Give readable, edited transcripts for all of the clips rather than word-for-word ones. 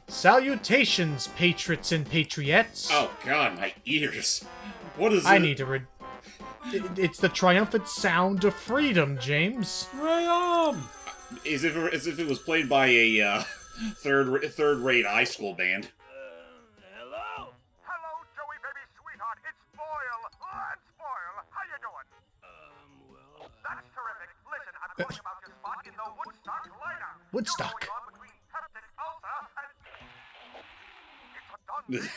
Salutations, patriots and patriots. Oh god, my ears. What is it? I need to It's the triumphant sound of freedom, James. Triumph! As if it was played by a third-rate high school band. Hello? Hello, Joey, baby, sweetheart. It's Boyle. Lance Boyle. How you doing? Well... That's terrific. Listen, I'm calling about your spot in the Woodstock lineup. Woodstock. You're going on between peptic ulcer and... It's a done deal.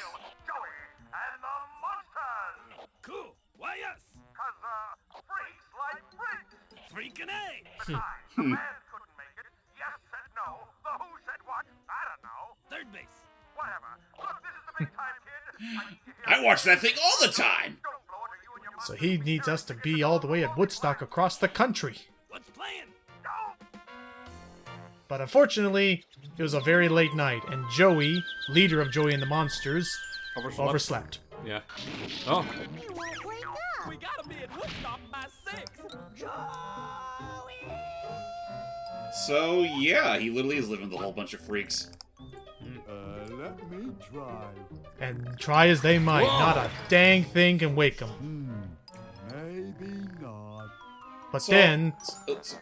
Joey and the Monsters. Cool. Why yes? Cause, freaks like freaks. Freaking A! The band couldn't make it. Yes said no. The Who said what? I don't know. Third base. Whatever. Look, this is the big time, kid. I need you here. I watch that thing all the time! Don't blow it or you and your So mom he needs us to be all the way at Woodstock across the country. What's playing? Don't. But unfortunately, it was a very late night, and Joey, leader of Joey and the Monsters, overslept. Yeah. Oh. We gotta be at Woodstock by 6. So, yeah, he literally is living with a whole bunch of freaks. Let me try. And try as they might, not a dang thing can wake them. Maybe not. But So- then,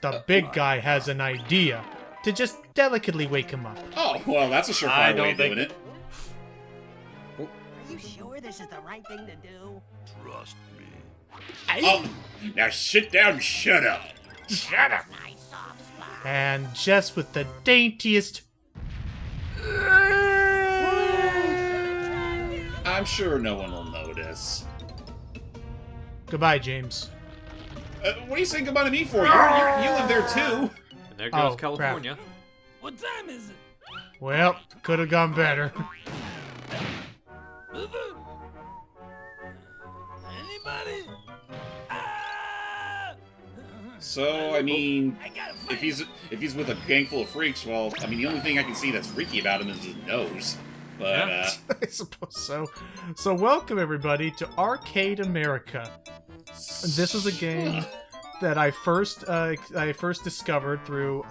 the big guy has an idea to just delicately wake him up. Oh, well, that's a I surefire don't way of think- doing it. Are you sure this is the right thing to do? Trust me. Oh, now sit down and shut up. Shut up! My soft spot. And just with the daintiest... I'm sure no one will notice. Goodbye, James. What are you saying goodbye to me for? You live there too. And there goes Oh, California. What time is it? Well, could have gone better. Anybody? Ah! So, I mean, I gotta if he's with a gang full of freaks, well, I mean, the only thing I can see that's freaky about him is his nose. But, I suppose so. So welcome everybody to Arcade America. This was a game that I first discovered through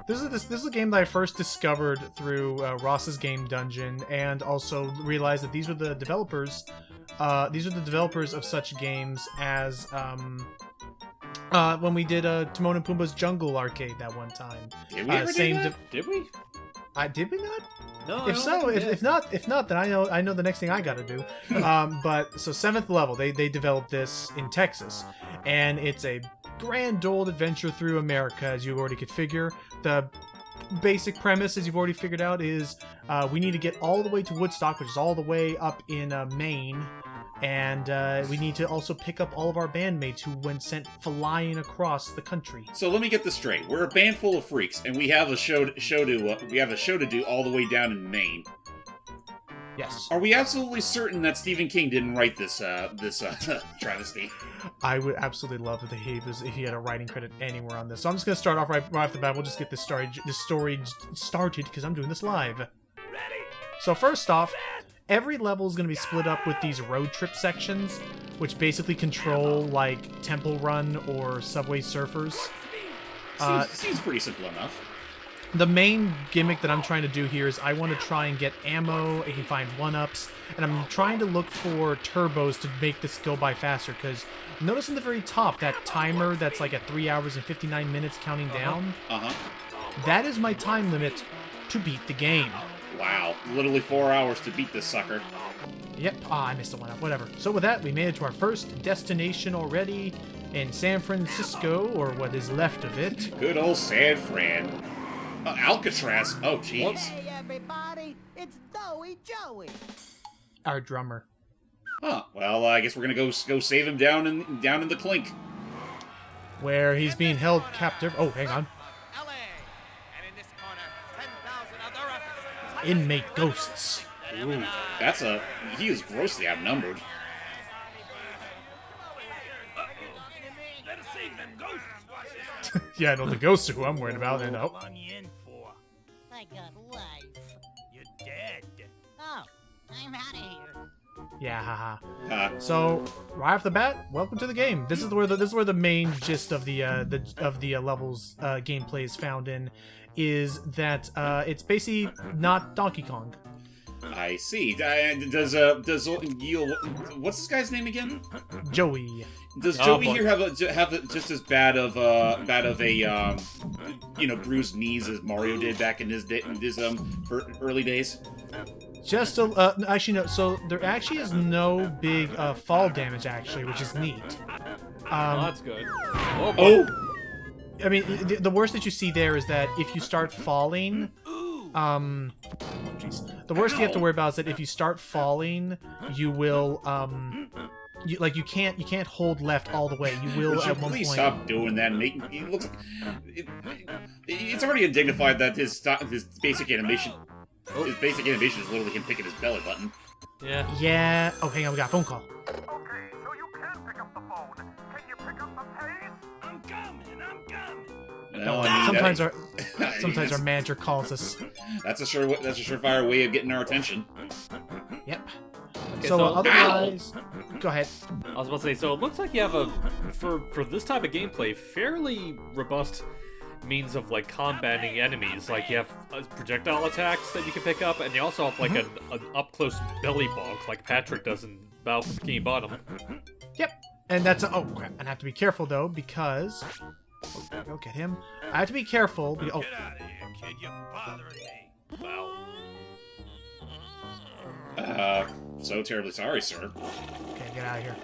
this is a game that I first discovered through Ross's Game Dungeon, and also realized that these were the developers of such games as when we did Timon and Pumbaa's Jungle Arcade that one time. did we ever do that? Did we? Did we not? No. If so, if not, then I know the next thing I gotta do. But so 7th level, they developed this in Texas, and it's a grand old adventure through America, as you already could figure. The basic premise, as you've already figured out, is we need to get all the way to Woodstock, which is all the way up in Maine, and we need to also pick up all of our bandmates who went sent flying across the country. So let me get this straight. We're a band full of freaks, and we have a show to do all the way down in Maine. Yes, Are we absolutely certain that Stephen King didn't write this travesty? I would absolutely love if he had a writing credit anywhere on this. So I'm just gonna start off right off the bat. We'll just get this story started because I'm doing this live. Ready? So first off, every level is going to be split up with these road trip sections, which basically control like Temple Run or Subway Surfers. Seems pretty simple enough. The main gimmick that I'm trying to do here is I want to try and get ammo, I can find 1-ups, and I'm trying to look for turbos to make this go by faster, because notice in the very top, that timer that's like at 3 hours and 59 minutes counting down, that is my time limit to beat the game. Wow, literally 4 hours to beat this sucker. Yep, I missed a 1-up, whatever. So with that, we made it to our first destination already in San Francisco, or what is left of it. Good old San Fran. Alcatraz. Oh, jeez. Hey, everybody, it's Doughy Joey. Our drummer. Huh. Well, I guess we're gonna go save him down in the clink. Where he's being held captive. Oh, hang on. LA. And in this corner, 10,000 other officers. Inmate ghosts. Ooh, he is grossly outnumbered. Better save them ghosts. Yeah, I know the ghosts are who I'm worried about. And What you in for? I got life. You're dead. Oh, I'm out of here. Yeah, haha. Uh, So right off the bat, welcome to the game. This is where the main gist of the levels gameplay is found in, is that it's basically not Donkey Kong. I see. Does what's this guy's name again? Joey. Does Joey here have just as bad of a bruised knees as Mario did back in his early days? Just actually no. So there actually is no big fall damage actually, which is neat. That's good. Oh, boy. Oh, I mean, the worst that you see there is that if you start falling, the worst you have to worry about is that if you start falling, you will, you can't hold left all the way. You will at one please point. stop doing that. It looks. It's already undignified that his basic animation. His basic animation is literally him picking his belly button. Yeah. Yeah. Oh, hang on, we got a phone call. Okay, so you can pick up the phone. Can you pick up the pace? I'm coming. No, I mean, Sometimes our manager calls us. That's a surefire way of getting our attention. Yep. Okay, So so- otherwise, go ahead. I was about to say, so it looks like you have a, for this type of gameplay, fairly robust means of like combating enemies. Like you have projectile attacks that you can pick up, and you also have like an up close belly bonk like Patrick does in Battle for Bikini Bottom. Yep. And that's oh crap. And I have to be careful though because go get him. I have to be careful. Oh, Get out of here, kid. You're bothering me. Wow. So terribly sorry, sir. okay, get out of here.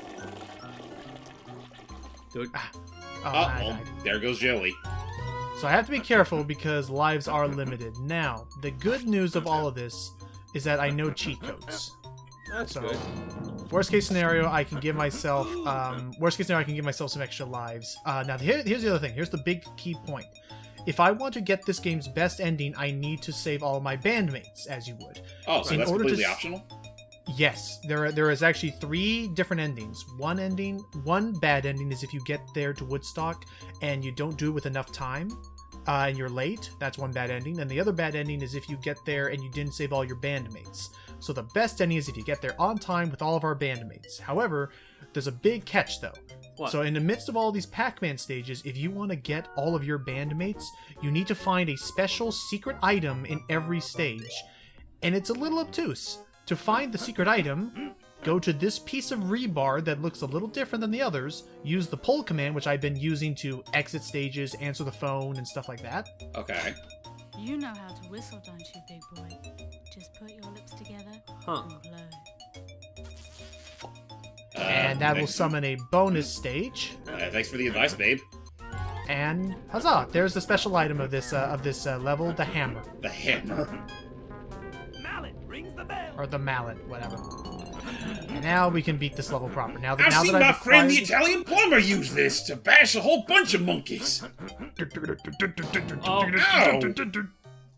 Do it. Oh, I Well, died. there goes Joey. So I have to be careful because lives are limited. Now, the good news of all of this is that I know cheat codes. That's So, good. worst case scenario, I can give myself some extra lives. Now, here's the other thing. Here's the big key point. If I want to get this game's best ending, I need to save all of my bandmates, as you would. Oh, so In that's order to completely s- optional? Yes, there is actually 3 different endings. One bad ending is if you get there to Woodstock and you don't do it with enough time, and you're late. That's one bad ending. And the other bad ending is if you get there and you didn't save all your bandmates. So the best ending is if you get there on time with all of our bandmates. However, there's a big catch though. What? So in the midst of all these Pac-Man stages, if you want to get all of your bandmates, you need to find a special secret item in every stage. And it's a little obtuse. To find the secret item, go to this piece of rebar that looks a little different than the others, use the pull command, which I've been using to exit stages, answer the phone, and stuff like that. Okay. You know how to whistle, don't you, big boy? Just put your lips together Huh. and blow. And that will thanks- summon a bonus stage. Thanks for the advice, babe. And huzzah! There's the special item of this level, the hammer. The hammer. Mallet rings the bell. Or the mallet, whatever. And now we can beat this level proper. Now I've now seen that my I've friend the acquired- Italian plumber use this to bash a whole bunch of monkeys. Oh. Ow!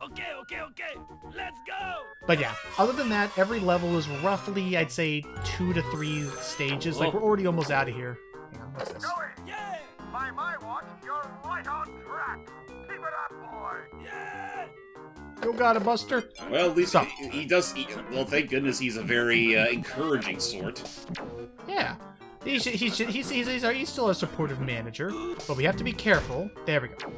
Okay. Let's go. But yeah, other than that, every level is roughly, I'd say, 2 to 3 stages. Like, Oh. we're already almost out of here. Hang on, what's this? Joey, Yeah. by my watch, you're right on track. Keep it up, boy. Yeah. You got it, Buster. Well, at least So- he does. Well, thank goodness he's a very encouraging sort. Yeah. He's still a supportive manager, but we have to be careful. There we go.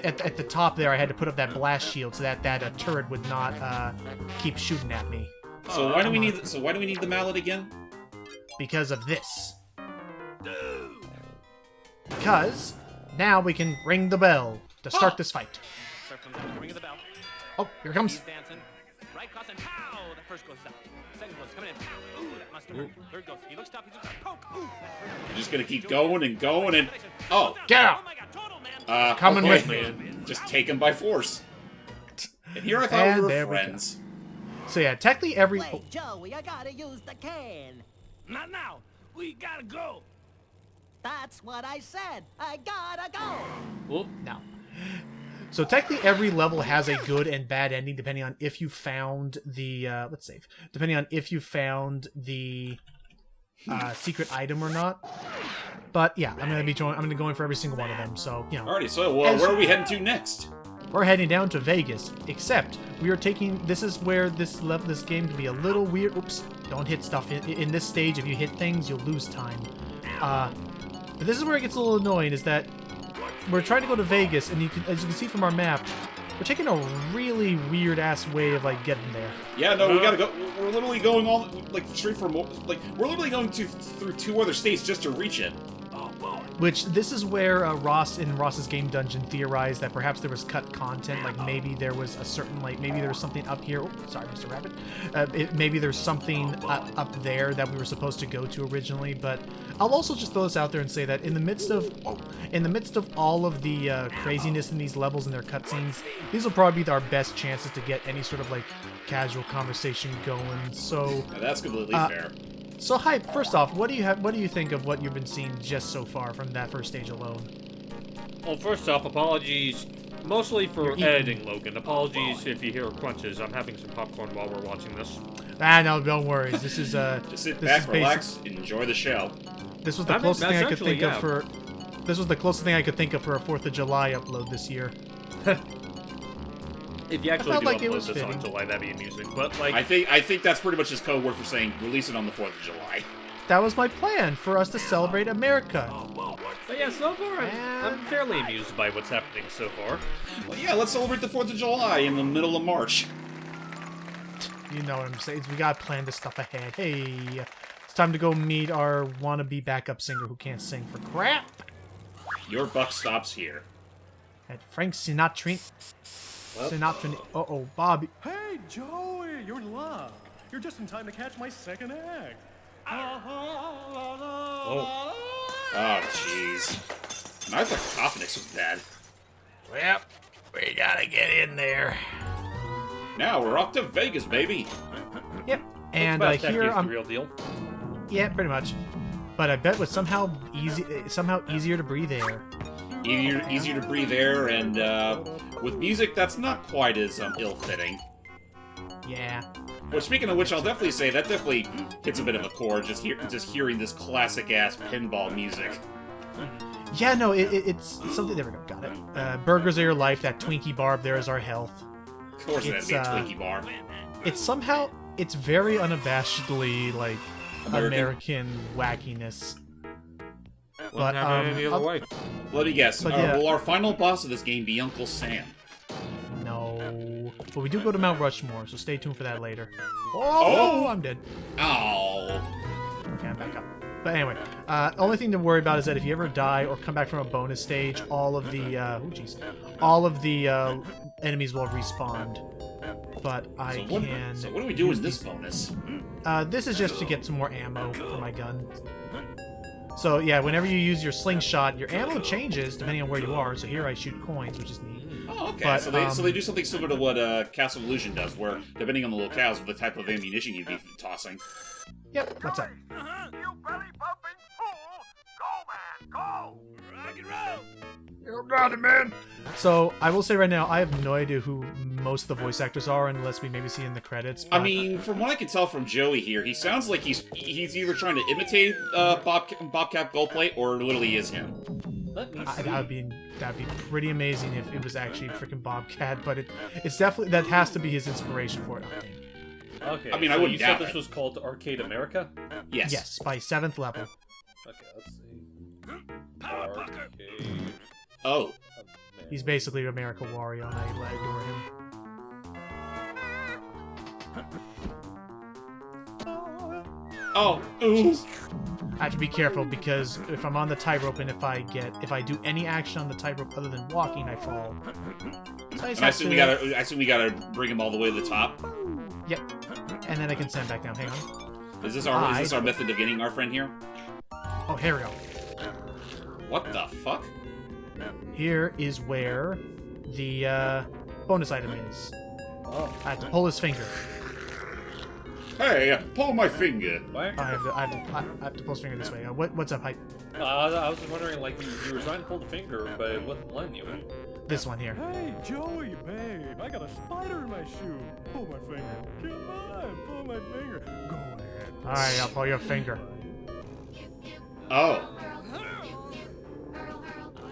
At the top there, I had to put up that blast shield so that turret would not keep shooting at me So why do we need? So why do we need the mallet again? because of this. Because now we can ring the bell to start this fight. First comes out the ring of the bell. Oh, here it comes. He's dancing. Right cross and pow. The first goes up. Second goes coming in. Pow. Ooh, that must have hurt. Third goes. He looks up. He's looks up. Poke. Ooh, that hurt. We're just gonna keep going and going and. Oh, Get out! Oh my God, total man. Coming okay. with me. Just take him by force. And here I thought And we there were we go. friends. So yeah, technically every... Wait, Joey, I gotta use the can. Not now. We gotta go. That's what I said. I gotta go. Whoop. No. So technically every level has a good and bad ending depending on if you found the let's save. Depending on if you found the secret item or not. But yeah, I'm gonna go in for every single one of them. So, you know. Alrighty, so As- where are we heading to next? we're heading down to Vegas. Except we are taking. This is where this game can be a little weird. Oops! Don't hit stuff in this stage. If you hit things, you'll lose time. But this is where it gets a little annoying. Is that we're trying to go to Vegas, and as you can see from our map, we're taking a really weird ass way of like getting there. Yeah, no, we gotta go. We're literally going all like straight from like we're literally going through 2 other states just to reach it. Which this is where Ross in Ross's game dungeon theorized that perhaps there was cut content, like maybe there was a certain maybe there was something up here. Oh, sorry, Mr. Rabbit. Maybe there's something up there that we were supposed to go to originally. But I'll also just throw this out there and say that in the midst of all of the craziness in these levels and their cutscenes, these will probably be our best chances to get any sort of like casual conversation going. So that's completely fair. So, Hype, first off, what do you think of what you've been seeing just so far from that first stage alone? Well, first off, apologies mostly for editing, Logan. Apologies if you hear crunches. I'm having some popcorn while we're watching this. No, don't worry. This is just sit back, relax, enjoy the show. This was the closest thing I could think of for. This was the closest thing I could think of for a 4th of July upload this year. If you actually do like upload this on July, that'd be amusing. But like, I think that's pretty much his code word for saying release it on the 4th of July. That was my plan for us to celebrate America. But yeah, so far I'm fairly amused by what's happening so far. Well, yeah, let's celebrate the 4th of July in the middle of March. You know what I'm saying? We gotta plan this stuff ahead. Hey, it's time to go meet our wannabe backup singer who can't sing for crap. Your buck stops here. At Frank Sinatra. Uh-oh, Bobby. Hey, Joey, you're in luck. You're just in time to catch my second act. Oh, jeez. I thought Cacophonix was bad. Well, we gotta get in there. Now we're off to Vegas, baby. Yep, and here I'm. The real deal. Yeah, pretty much. But I bet it was somehow easier to breathe air. Easier to breathe air, and with music that's not quite as ill-fitting. Yeah. Well, speaking of which, I'll definitely say that definitely hits a bit of a chord just hearing this classic-ass pinball music. Yeah, no, it's something. There we go, got it. Burgers are your life. That Twinkie bar up there is our health. Of course, that'd be a Twinkie bar. It's very unabashedly like American wackiness. But any other way. Let me guess. Will our final boss of this game be Uncle Sam? No. But we do go to Mount Rushmore, so stay tuned for that later. Oh, I'm dead. Oh. Okay, I'm back up. But anyway, only thing to worry about is that if you ever die or come back from a bonus stage, all of the enemies will have respawned. But So what do we do with this bonus? This is just to get some more ammo for my gun. So yeah, whenever you use your slingshot, your ammo changes depending on where you are. So here I shoot coins, which is neat. Oh, okay. But, so they do something similar to what Castle of Illusion does, where depending on the locales, the type of ammunition you'd be tossing. Yep. What's up? You belly-bumping fool! Go, man, go! Rock and roll! You got it, man! So, I will say right now, I have no idea who most of the voice actors are, unless we maybe see in the credits. But... I mean, from what I can tell from Joey here, he sounds like he's either trying to imitate Bobcat Goldplate or literally is him. That'd be pretty amazing if it was actually freaking Bobcat, but it's definitely, that has to be his inspiration for it, I think. Okay, I mean, so I wouldn't you said doubt this it. was called Arcade America? Yes. Yes, by 7th level. Okay, let's see. Arcade. Oh. He's basically America Wario, and I adore him. Oh, ooh. I have to be careful because if I'm on the tightrope and if I do any action on the tightrope other than walking, I fall. So I assume we gotta bring him all the way to the top. Yep. And then I can send back down. Hang on. Is this our method of getting our friend here? Oh, here we go. What the fuck? Here is where the bonus item is. Oh. I have to pull his finger. Hey, pull my finger. What? I have to pull his finger this way. What's up, Hype? I was just wondering, like, you were trying to pull the finger, but it wasn't letting you. This one here. Hey, Joey, babe, I got a spider in my shoe. Pull my finger. Come on, pull my finger. Go ahead. Alright, I'll pull your finger. Oh.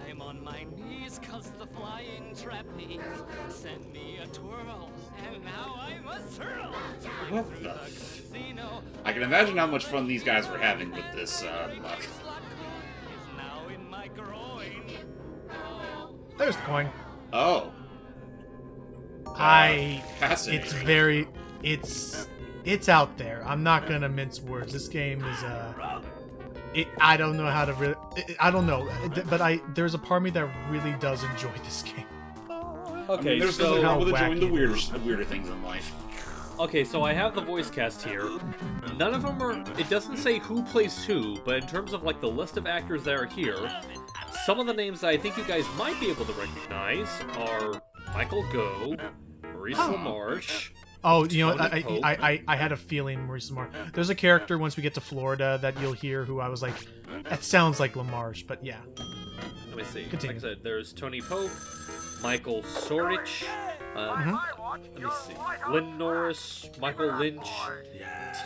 I'm on my knees 'cause the flying trapeze please. Send me a twirl, and now I'm a turtle. What the? I can imagine how much fun these guys were having with this muck. There's the coin. Oh. Fascinating. It's out there. I'm not gonna mince words. This game is I don't know how to really. I don't know, but there's a part of me that really does enjoy this game. Okay, I mean, there's so nothing wrong with how enjoying the wacky weirder things in life. okay, so I have the voice cast here. None of them are. It doesn't say who plays who, but in terms of like the list of actors that are here, some of the names that I think you guys might be able to recognize are Michael Goh, Maurice LaMarche. Oh, you know, Tony Pope. I had a feeling Maurice LaMarche. There's a character once we get to Florida that you'll hear who I was like, that sounds like LaMarche, but yeah. Let me see. Continue. Like I said, there's Tony Pope, Michael Sorich, let me see, Lynn Norris, Michael Lynch,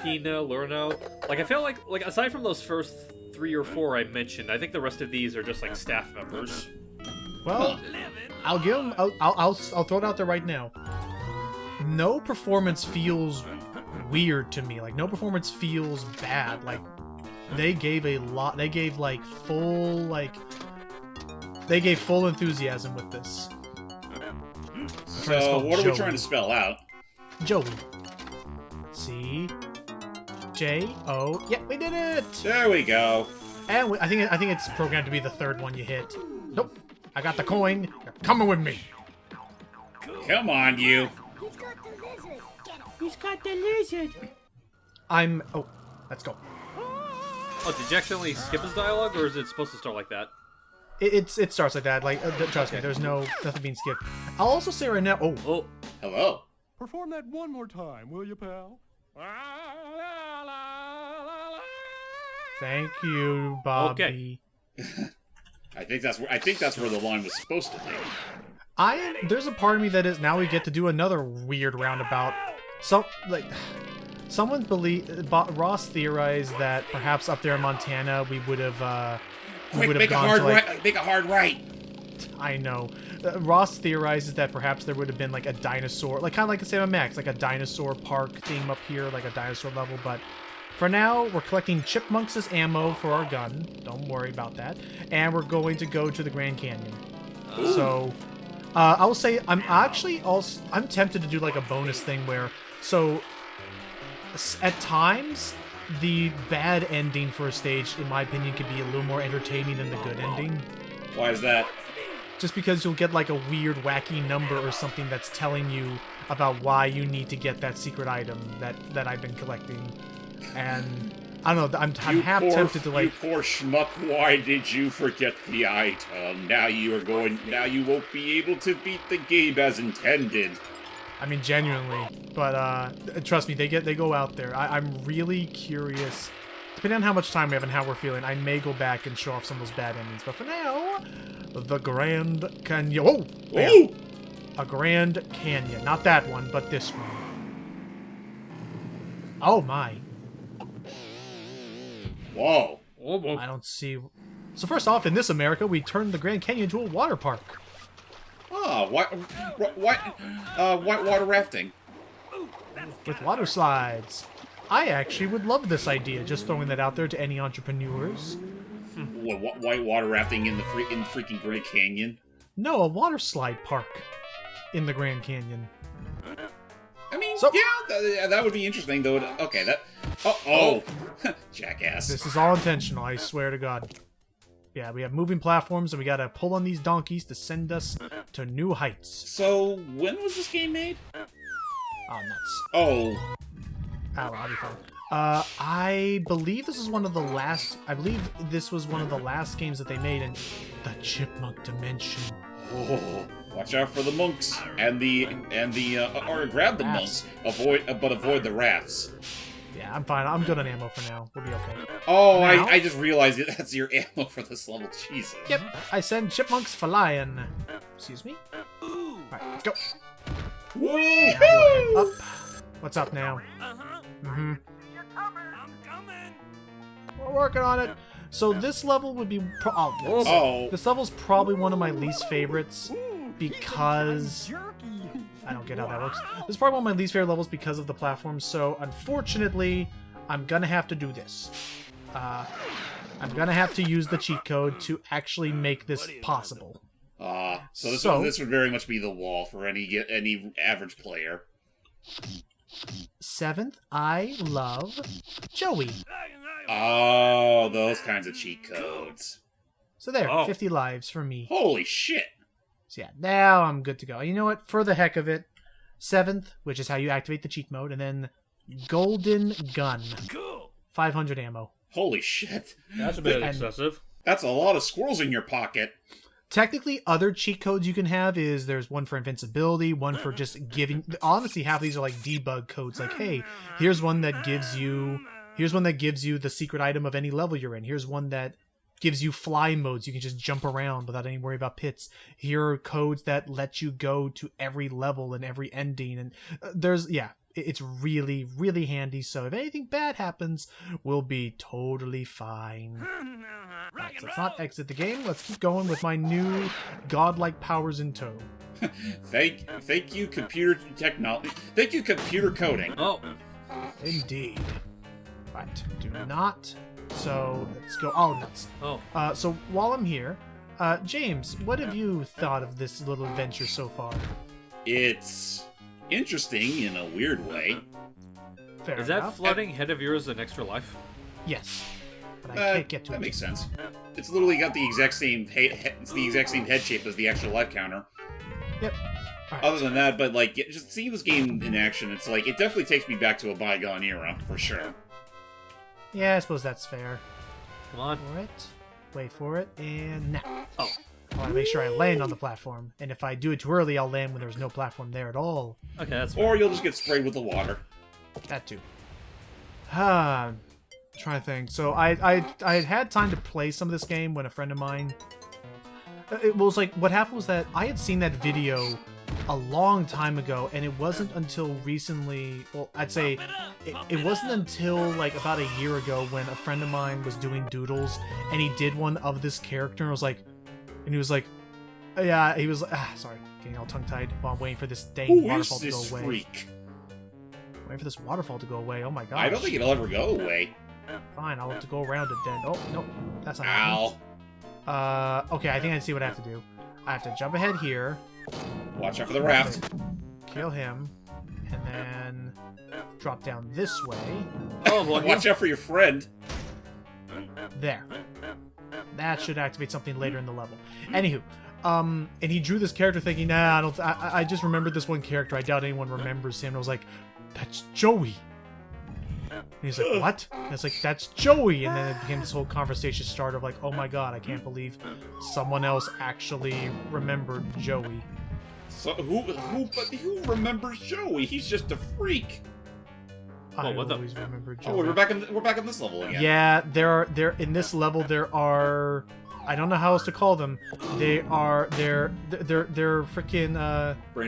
Tina Lerno. Like I feel like aside from those first 3 or 4 I mentioned, I think the rest of these are just like staff members. Well, I'll give them. I'll throw it out there right now. No performance feels weird to me. Like no performance feels bad. Like they gave a lot. They gave like full They gave full enthusiasm with this. So what are we trying to spell out? Joey. C. J. O. Yeah, we did it. There we go. And I think it's programmed to be the third one you hit. Nope. I got the coin. You're coming with me. Come on, you. He's got the lizard. Oh, let's go. Oh, did you accidentally skip his dialogue, or is it supposed to start like that? It starts like that. Like, trust me, there's nothing being skipped. I'll also say right now. Oh. Hello. Perform that one more time, will you, pal? Thank you, Bobby. Okay. I think that's where the line was supposed to be. There's a part of me that is now we get to do another weird roundabout. Someone Ross theorized that perhaps up there in Montana we would have Make a hard right. I know. Ross theorizes that perhaps there would have been like a dinosaur, like kind of like the Sam Max, like a dinosaur park theme up here, like a dinosaur level. But for now, we're collecting chipmunks as ammo for our gun. Don't worry about that. And we're going to go to the Grand Canyon. Ooh. So I will say I'm tempted to do like a bonus thing where at times the bad ending for a stage, in my opinion, could be a little more entertaining than the good ending. Why is that? Just because you'll get like a weird, wacky number or something that's telling you about why you need to get that secret item that I've been collecting. And I don't know, I'm half tempted to like... You poor schmuck, why did you forget the item? Now you won't be able to beat the game as intended. I mean, genuinely. But trust me, they go out there. I'm really curious. Depending on how much time we have and how we're feeling, I may go back and show off some of those bad endings. But for now, the Grand Canyon. Oh! Oh! A Grand Canyon. Not that one, but this one. Oh my. Whoa. I don't see... So first off, in this America, we turned the Grand Canyon into a water park. Oh, whitewater rafting. With water slides. I actually would love this idea, just throwing that out there to any entrepreneurs. Whitewater rafting in the freaking Grand Canyon? No, a water slide park in the Grand Canyon. I mean, yeah, that would be interesting, though. Okay, that... Oh! Jackass. This is all intentional, I swear to God. Yeah, we have moving platforms, and we gotta pull on these donkeys to send us to new heights. So, when was this game made? Oh, nuts. Oh. I'll be fine. I believe this is one of the last... I believe this was one of the last games that they made in the Chipmunk Dimension. Oh, watch out for the monks and or grab the monks. Avoid the rafts. Yeah, I'm fine. I'm good on ammo for now. We'll be okay. Oh, now, I just realized that's your ammo for this level. Jesus. Yep, I send chipmunks flying. Excuse me. All right, let's go. Woo-hoo! Up. What's up now? I'm coming. We're working on it. So this level would be... This level's probably one of my least favorites. because I don't get how that works. This is probably one of my least favorite levels because of the platforms, so unfortunately, I'm gonna have to do this. I'm gonna have to use the cheat code to actually make this possible. So this would very much be the wall for any average player. 7th, I love Joey. Oh, those kinds of cheat codes. So there, 50 lives for me. Holy shit. So yeah, now I'm good to go. You know what? For the heck of it, 7th, which is how you activate the cheat mode, and then Golden Gun. 500 ammo. Holy shit. That's a bit excessive. That's a lot of squirrels in your pocket. Technically, other cheat codes you can have is there's one for invincibility, one for just giving... Honestly, half of these are like debug codes. Like, hey, here's one that gives you the secret item of any level you're in. Here's one that gives you fly modes. You can just jump around without any worry about pits. Here are codes that let you go to every level and every ending. And it's really, really handy. So if anything bad happens, we'll be totally fine. Right, so let's not exit the game. Let's keep going with my new godlike powers in tow. Thank you, computer technology. Thank you, computer coding. Oh, indeed. Right, do not. So let's go. Oh, nuts. Oh. So while I'm here, James, what have you thought of this little adventure so far? It's interesting in a weird way. Fair Is enough. that flooding head of yours an extra life? Yes. But I can't get to it. That makes sense. It's literally got the exact same head shape as the extra life counter. Yep. Right. Other than that, but like just seeing this game in action, it's like it definitely takes me back to a bygone era for sure. Yeah, I suppose that's fair. Come on. Wait for it, and now. Oh. I want to make sure I land on the platform, and if I do it too early, I'll land when there's no platform there at all. Okay, that's Or you'll just get sprayed with the water. That too. Trying to think. So I had time to play some of this game when a friend of mine... It was like, what happened was that I had seen that video a long time ago, and it wasn't until recently... Well, I'd say it wasn't until like about a year ago when a friend of mine was doing doodles, and he did one of this character, and he was like, yeah, he was sorry, getting all tongue-tied while I'm waiting for this dang waterfall to go away. Freak? Waiting for this waterfall to go away. Oh my god. I don't think it'll ever go away. Fine, I'll have to go around it then. Oh, no, that's not Ow. happening. Okay, I think I see what I have to do. I have to jump ahead here. Watch out for the raft. Kill him. And then drop down this way. Oh, well, watch out for your friend. There. That should activate something later in the level. Anywho, and he drew this character thinking, nah, I just remembered this one character. I doubt anyone remembers him. And I was like, that's Joey. And he's like, what? And it's like, that's Joey. And then it became this whole conversation start of like, oh my god, I can't believe someone else actually remembered Joey. So who remembers Joey? He's just a freak. I always remember Joey. Oh, we're back in this level again. Yeah, there in this level there are, I don't know how else to call them. They're freaking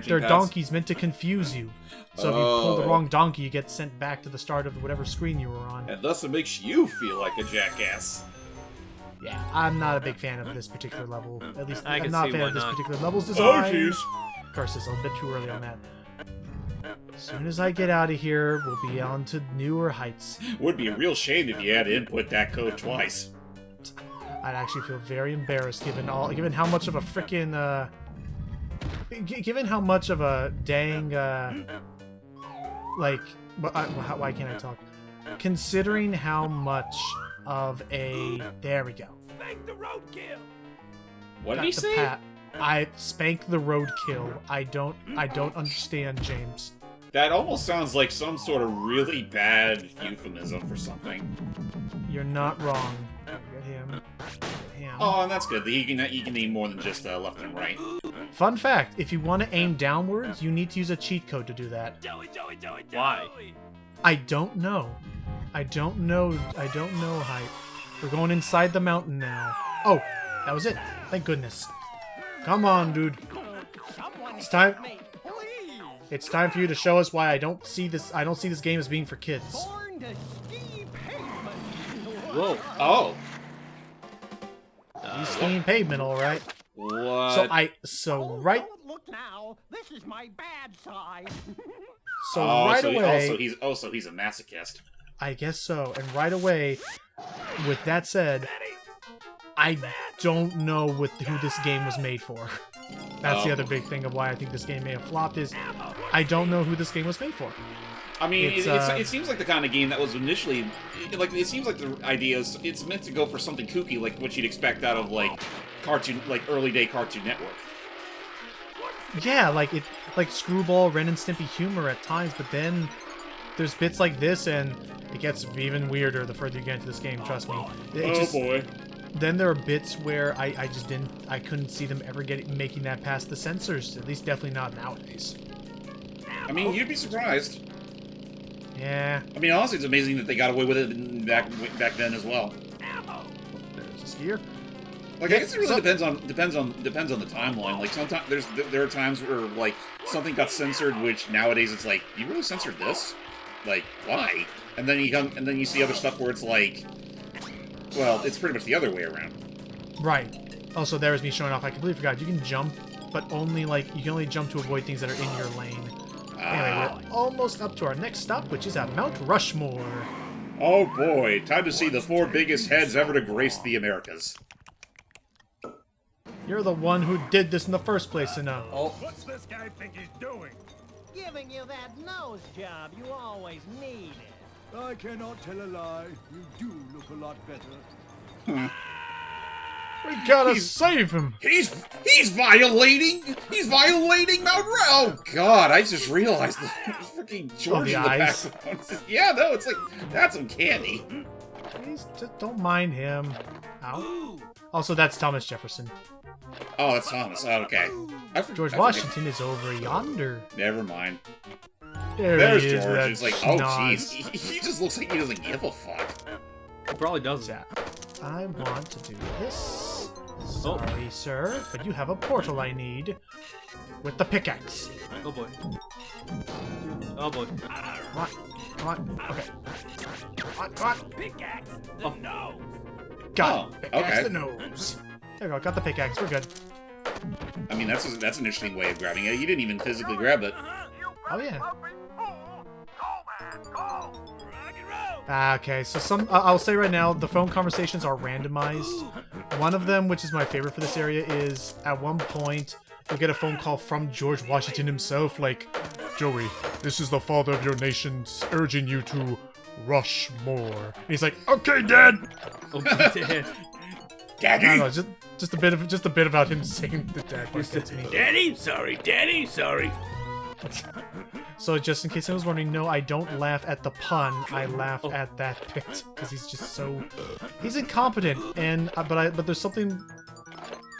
they're donkeys meant to confuse you. So if you pull the wrong donkey, you get sent back to the start of whatever screen you were on. And thus it makes you feel like a jackass. Yeah, I'm not a big fan of this particular level. At least I'm not a fan of this particular level's design. Oh jeez. Of course, it's a bit too early on that. As soon as I get out of here, we'll be on to newer heights. Would be a real shame if you had to input that code twice. I'd actually feel very embarrassed given how much of a frickin' given how much of a dang why can't I talk? Considering how much of a there we go. Spank the roadkill. What did he say? I spank the roadkill. I don't understand, James. That almost sounds like some sort of really bad euphemism for something. You're not wrong. Get him. Oh, and that's good. You can aim more than just left and right. Fun fact, if you want to aim downwards, you need to use a cheat code to do that. Joey. Why? I don't know. I don't know, Hype. We're going inside the mountain now. Oh, that was it. Thank goodness. Come on, dude. It's time. It's time for you to show us why I don't see this game as being for kids. Whoa. Oh. You skiing pavement, all right. What? Don't look now. This is my bad side. Away. So he's a masochist. I guess so. And right away, with that said, I don't know who this game was made for. That's the other big thing of why I think this game may have flopped is I don't know who this game was made for. I mean, it seems like the kind of game that was initially, like, it seems like the idea is it's meant to go for something kooky, like what you'd expect out of, like, early day Cartoon Network. Yeah, like Screwball, Ren and Stimpy humor at times, but then there's bits like this, and it gets even weirder the further you get into this game, trust me. Boy. Then there are bits where I couldn't see them ever making that past the censors, at least definitely not nowadays. I mean, you'd be surprised. Yeah. I mean, honestly, it's amazing that they got away with it back then as well. There's a skier. Like, I guess it really depends on the timeline. Like, sometimes there are times where, like, something got censored, which nowadays it's like, you really censored this? Like, why? And then you see other stuff where it's like, well, it's pretty much the other way around. Right. Also, there is me showing off. I completely forgot. You can jump, but only like you can only jump to avoid things that are in your lane. Anyway, we're almost up to our next stop, which is at Mount Rushmore. Oh boy, time to see the 4 biggest heads ever to grace the Americas. You're the one who did this in the first place, and What's this guy think he's doing? Giving you that nose job you always needed. I cannot tell a lie. You do look a lot better. we gotta save him. He's violating Mount Rushmore. Oh God, I just realized the freaking George in the background. Yeah, no, it's like that's uncanny. Please just don't mind him. Ow. Also, that's Thomas Jefferson. Oh, that's Thomas. Oh, okay. George Washington is over yonder. Never mind. There's George. It's like, oh jeez, he just looks like he doesn't give a fuck. He probably does. I want to do this. Sorry, sir, but you have a portal I need. With the pickaxe. Oh boy. Oh boy. Come on. Okay. Come on. Pickaxe the nose. Got it. Pickaxe okay. the nose. There we go. Got the pickaxe. We're good. I mean, that's an interesting way of grabbing it. You didn't even physically grab it. Oh yeah. Go! Okay, so I'll say right now, the phone conversations are randomized. One of them, which is my favorite for this area, is at one point you'll get a phone call from George Washington himself, like, Joey, this is the father of your nation urging you to Rushmore. And he's like, okay, Dad. Okay, Dad. Daddy. I don't know, just a bit about him saying the dad part gets me. Daddy, sorry. Daddy, sorry. So just in case anyone was wondering, no, I don't laugh at the pun. I laugh at that bit because he's just he's incompetent. And but there's something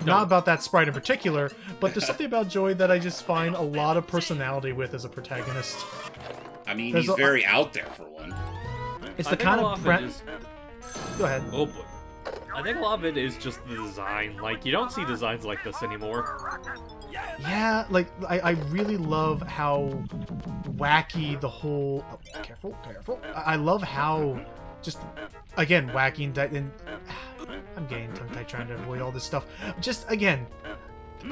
not about that sprite in particular, but there's something about Joey that I just find a lot of personality with as a protagonist. I mean, he's very out there for one. It's the kind of Go ahead. Oh boy. I think a lot of it is just the design. Like, you don't see designs like this anymore. Yeah, like, I really love how wacky the whole... Oh, careful. I love how just, again, wacky and I'm getting tongue-tied trying to avoid all this stuff. Just, again,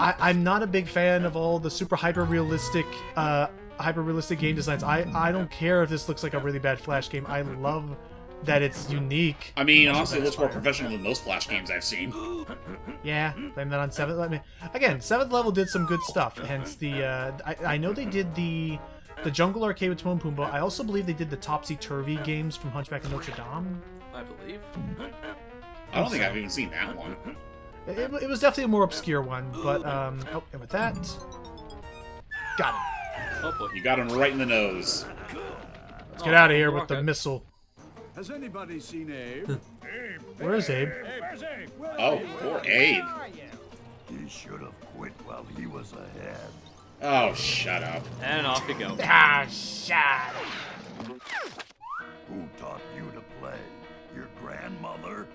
I'm not a big fan of all the super hyper-realistic game designs. I don't care if this looks like a really bad Flash game. I love that it's unique. I mean, honestly, it looks more professional than most Flash games I've seen. Yeah, blame that on 7th. Again, 7th level did some good stuff. Hence the I know they did the Jungle Arcade with Timon and Pumbaa. I also believe they did the Topsy Turvy games from Hunchback of Notre Dame. I believe. I don't think I've even seen that one. It was definitely a more obscure one, but and with that, got him. Oh boy, you got him right in the nose. Let's get out of here with the missile. Has anybody seen Abe? Where's Abe? Oh, poor Abe. He should have quit while he was ahead. Oh, shut up. And off you go. Ah, shut up. Who taught you to play? Your grandmother?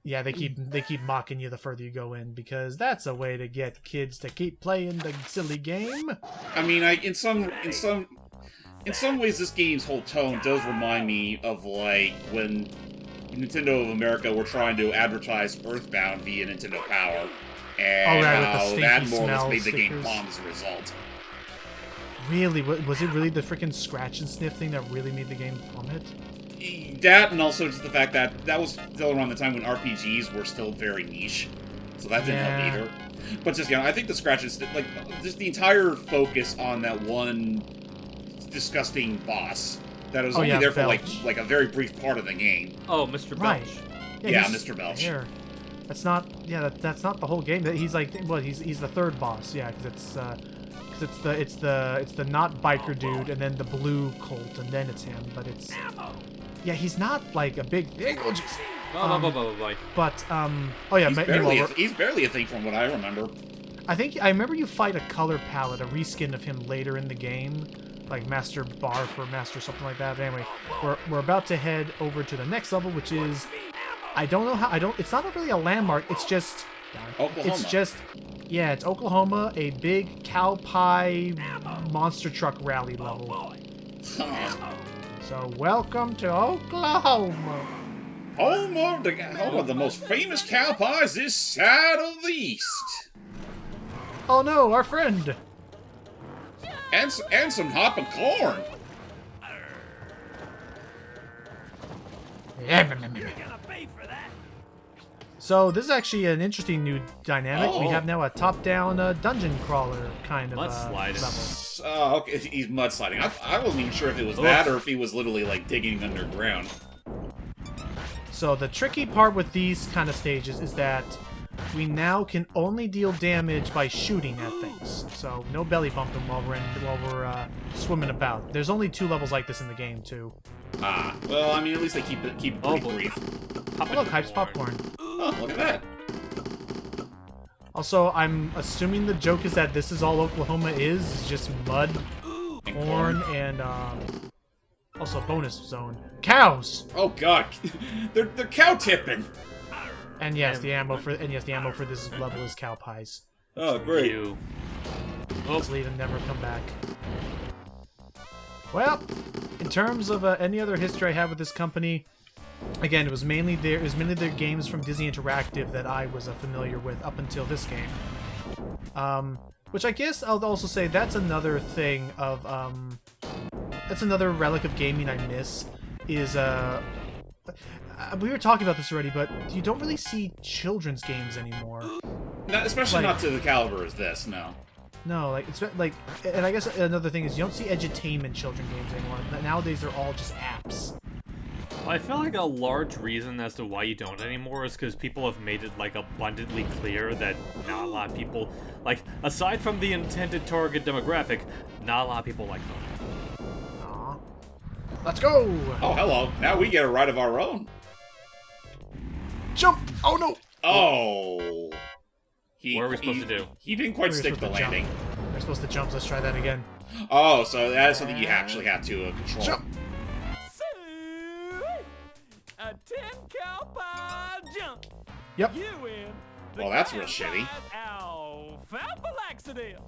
Yeah, they keep mocking you the further you go in, because that's a way to get kids to keep playing the silly game. I mean, in some ways, this game's whole tone does remind me of, like, when Nintendo of America were trying to advertise Earthbound via Nintendo Power. And right, with the stinky that more or less smell made the game stickers. bomb as a result. Really? Was it really the freaking scratch and sniff thing that really made the game plummet? That, and also just the fact that that was still around the time when RPGs were still very niche. So that didn't help either. But just, I think the scratch and sniff, like, just the entire focus on that one disgusting boss that was only there for, like a very brief part of the game. Oh, Mr. Belch. Right. Yeah, Mr. Belch. There. That's not. Yeah, that's not the whole game. He's like, well, he's the third boss. Yeah, because it's the not biker dude, and then the blue Colt, and then it's him. But it's he's not like a big thing. But oh yeah, he's barely a thing from what I remember. I remember you fight a color palette, a reskin of him later in the game, like Master Barf or Master something like that. But anyway, we're about to head over to the next level, which is. I don't know how. It's not really a landmark. It's just. Oklahoma. It's just. Yeah, it's Oklahoma, a big cow pie monster truck rally level. So welcome to Oklahoma. Home of the most famous cow pies this side of the East. Oh no, our friend. And some hopping corn. So this is actually an interesting new dynamic. We have now a top-down dungeon crawler kind of level. Oh, okay. He's mudsliding. I wasn't even sure if it was that or if he was literally like digging underground. So the tricky part with these kind of stages is that we now can only deal damage by shooting at things. So no belly bumping while we're swimming about. There's only 2 levels like this in the game too. Ah, well, I mean, at least they keep it pretty brief. Oh, look, Hype's popcorn. Oh, look at that. Also, I'm assuming the joke is that this is all Oklahoma is just mud, corn, and also bonus zone. Cows! Oh god. they're cow tipping. And yes, the ammo for this level is cow pies. Oh, great. Let's leave and never come back. Well, in terms of any other history I have with this company, again, it was mainly their games from Disney Interactive that I was familiar with up until this game. Which I guess I'll also say that's another thing of that's another relic of gaming I miss is we were talking about this already, but you don't really see children's games anymore. Especially not to the caliber as this, no. No, and I guess another thing is you don't see edutainment children games anymore. Nowadays, they're all just apps. Well, I feel like a large reason as to why you don't anymore is because people have made it, like, abundantly clear that not a lot of people, like, aside from the intended target demographic, not a lot of people like them. Aw. Let's go! Oh, hello. Now we get a right of our own. Jump! Oh, no! Oh! What are we supposed to do? He didn't quite stick the landing. We're supposed to jump. Let's try that again. Oh, so that is something you actually have to control. Jump! A 10 cow pie jump. Yep. You win. Well, that's real shitty. Alfalfa laxative.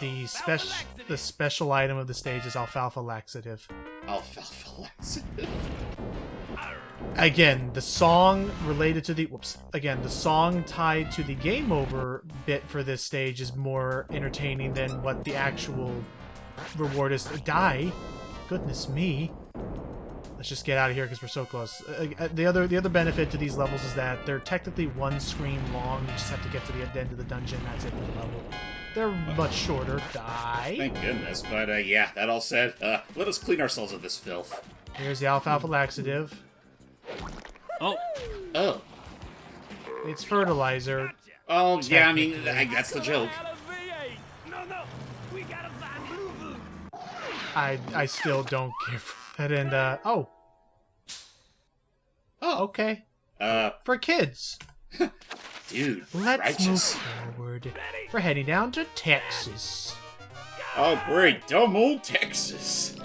The special item of the stage is alfalfa laxative. Alfalfa laxative. Again, the song related to the the song tied to the game over bit for this stage is more entertaining than what the actual reward is. Die. Goodness me. Let's just get out of here because we're so close. The other benefit to these levels is that they're technically one screen long. You just have to get to the end of the dungeon. That's it for the level. They're much shorter. Die. Thank goodness. But yeah, that all said, let us clean ourselves of this filth. Here's the alfalfa laxative. Oh. It's fertilizer. Oh, yeah, I mean, that's the joke. I still don't care for that. And, oh, okay. For kids. Dude, Let's righteous. move forward. We're heading down to Texas. Oh, great. Dumb old Texas.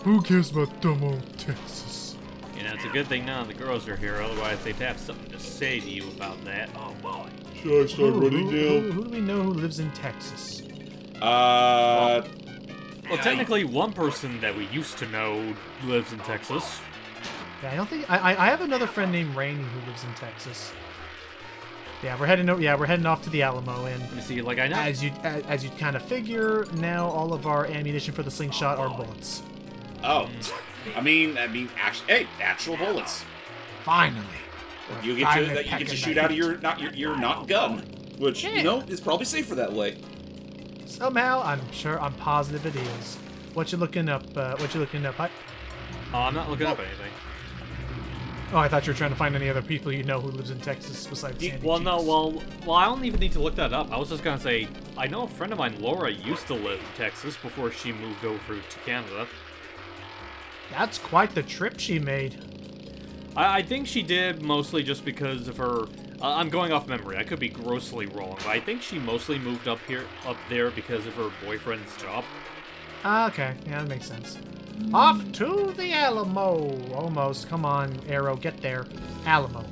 Who cares about dumb old Texas? You know, it's a good thing none of the girls are here, otherwise they'd have something to say to you about that. Oh, boy. Should I start running down? Who do we know who lives in Texas? Well, technically, one person that we used to know lives in Texas. Yeah, I don't think... I have another friend named Rainey who lives in Texas. Yeah, we're heading. Yeah, we're heading off to the Alamo, and You see, like I know. as you kind of figure, now all of our ammunition for the slingshot are bullets. Oh, I mean, actual bullets. Finally. You get to shoot out of your not gun, which you know is probably safer that way. Somehow, I'm positive it is. What you looking up? Hi. I'm not looking up anything. Oh, I thought you were trying to find any other people you know who lives in Texas besides Sandy Well, Cheeks. no, well, I don't even need to look that up. I was just gonna say, I know a friend of mine, Laura, used to live in Texas before she moved over to Canada. That's quite the trip she made. I think she did mostly just because of her. I'm going off memory. I could be grossly wrong, but I think she mostly moved up there because of her boyfriend's job. Okay, yeah, that makes sense. Off to the Alamo! Almost. Come on, Arrow, get there. Alamo.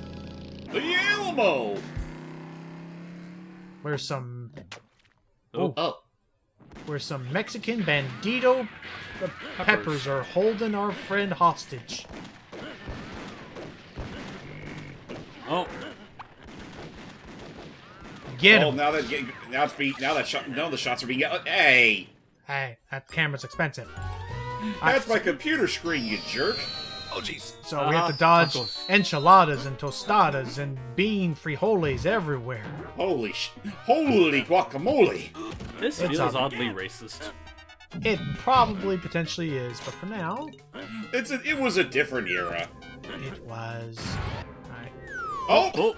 The Alamo! Where's some... Oh. Where some Mexican bandito peppers are holding our friend hostage. Oh. Get him! Oh, now the shots are being... Hey! Hey, that camera's expensive. That's my computer screen, you jerk. Oh, jeez. So we have to dodge enchiladas and tostadas and bean frijoles everywhere. Holy guacamole! This feels oddly racist. It probably potentially is, but for now... It was a different era. It was... Alright. Oh!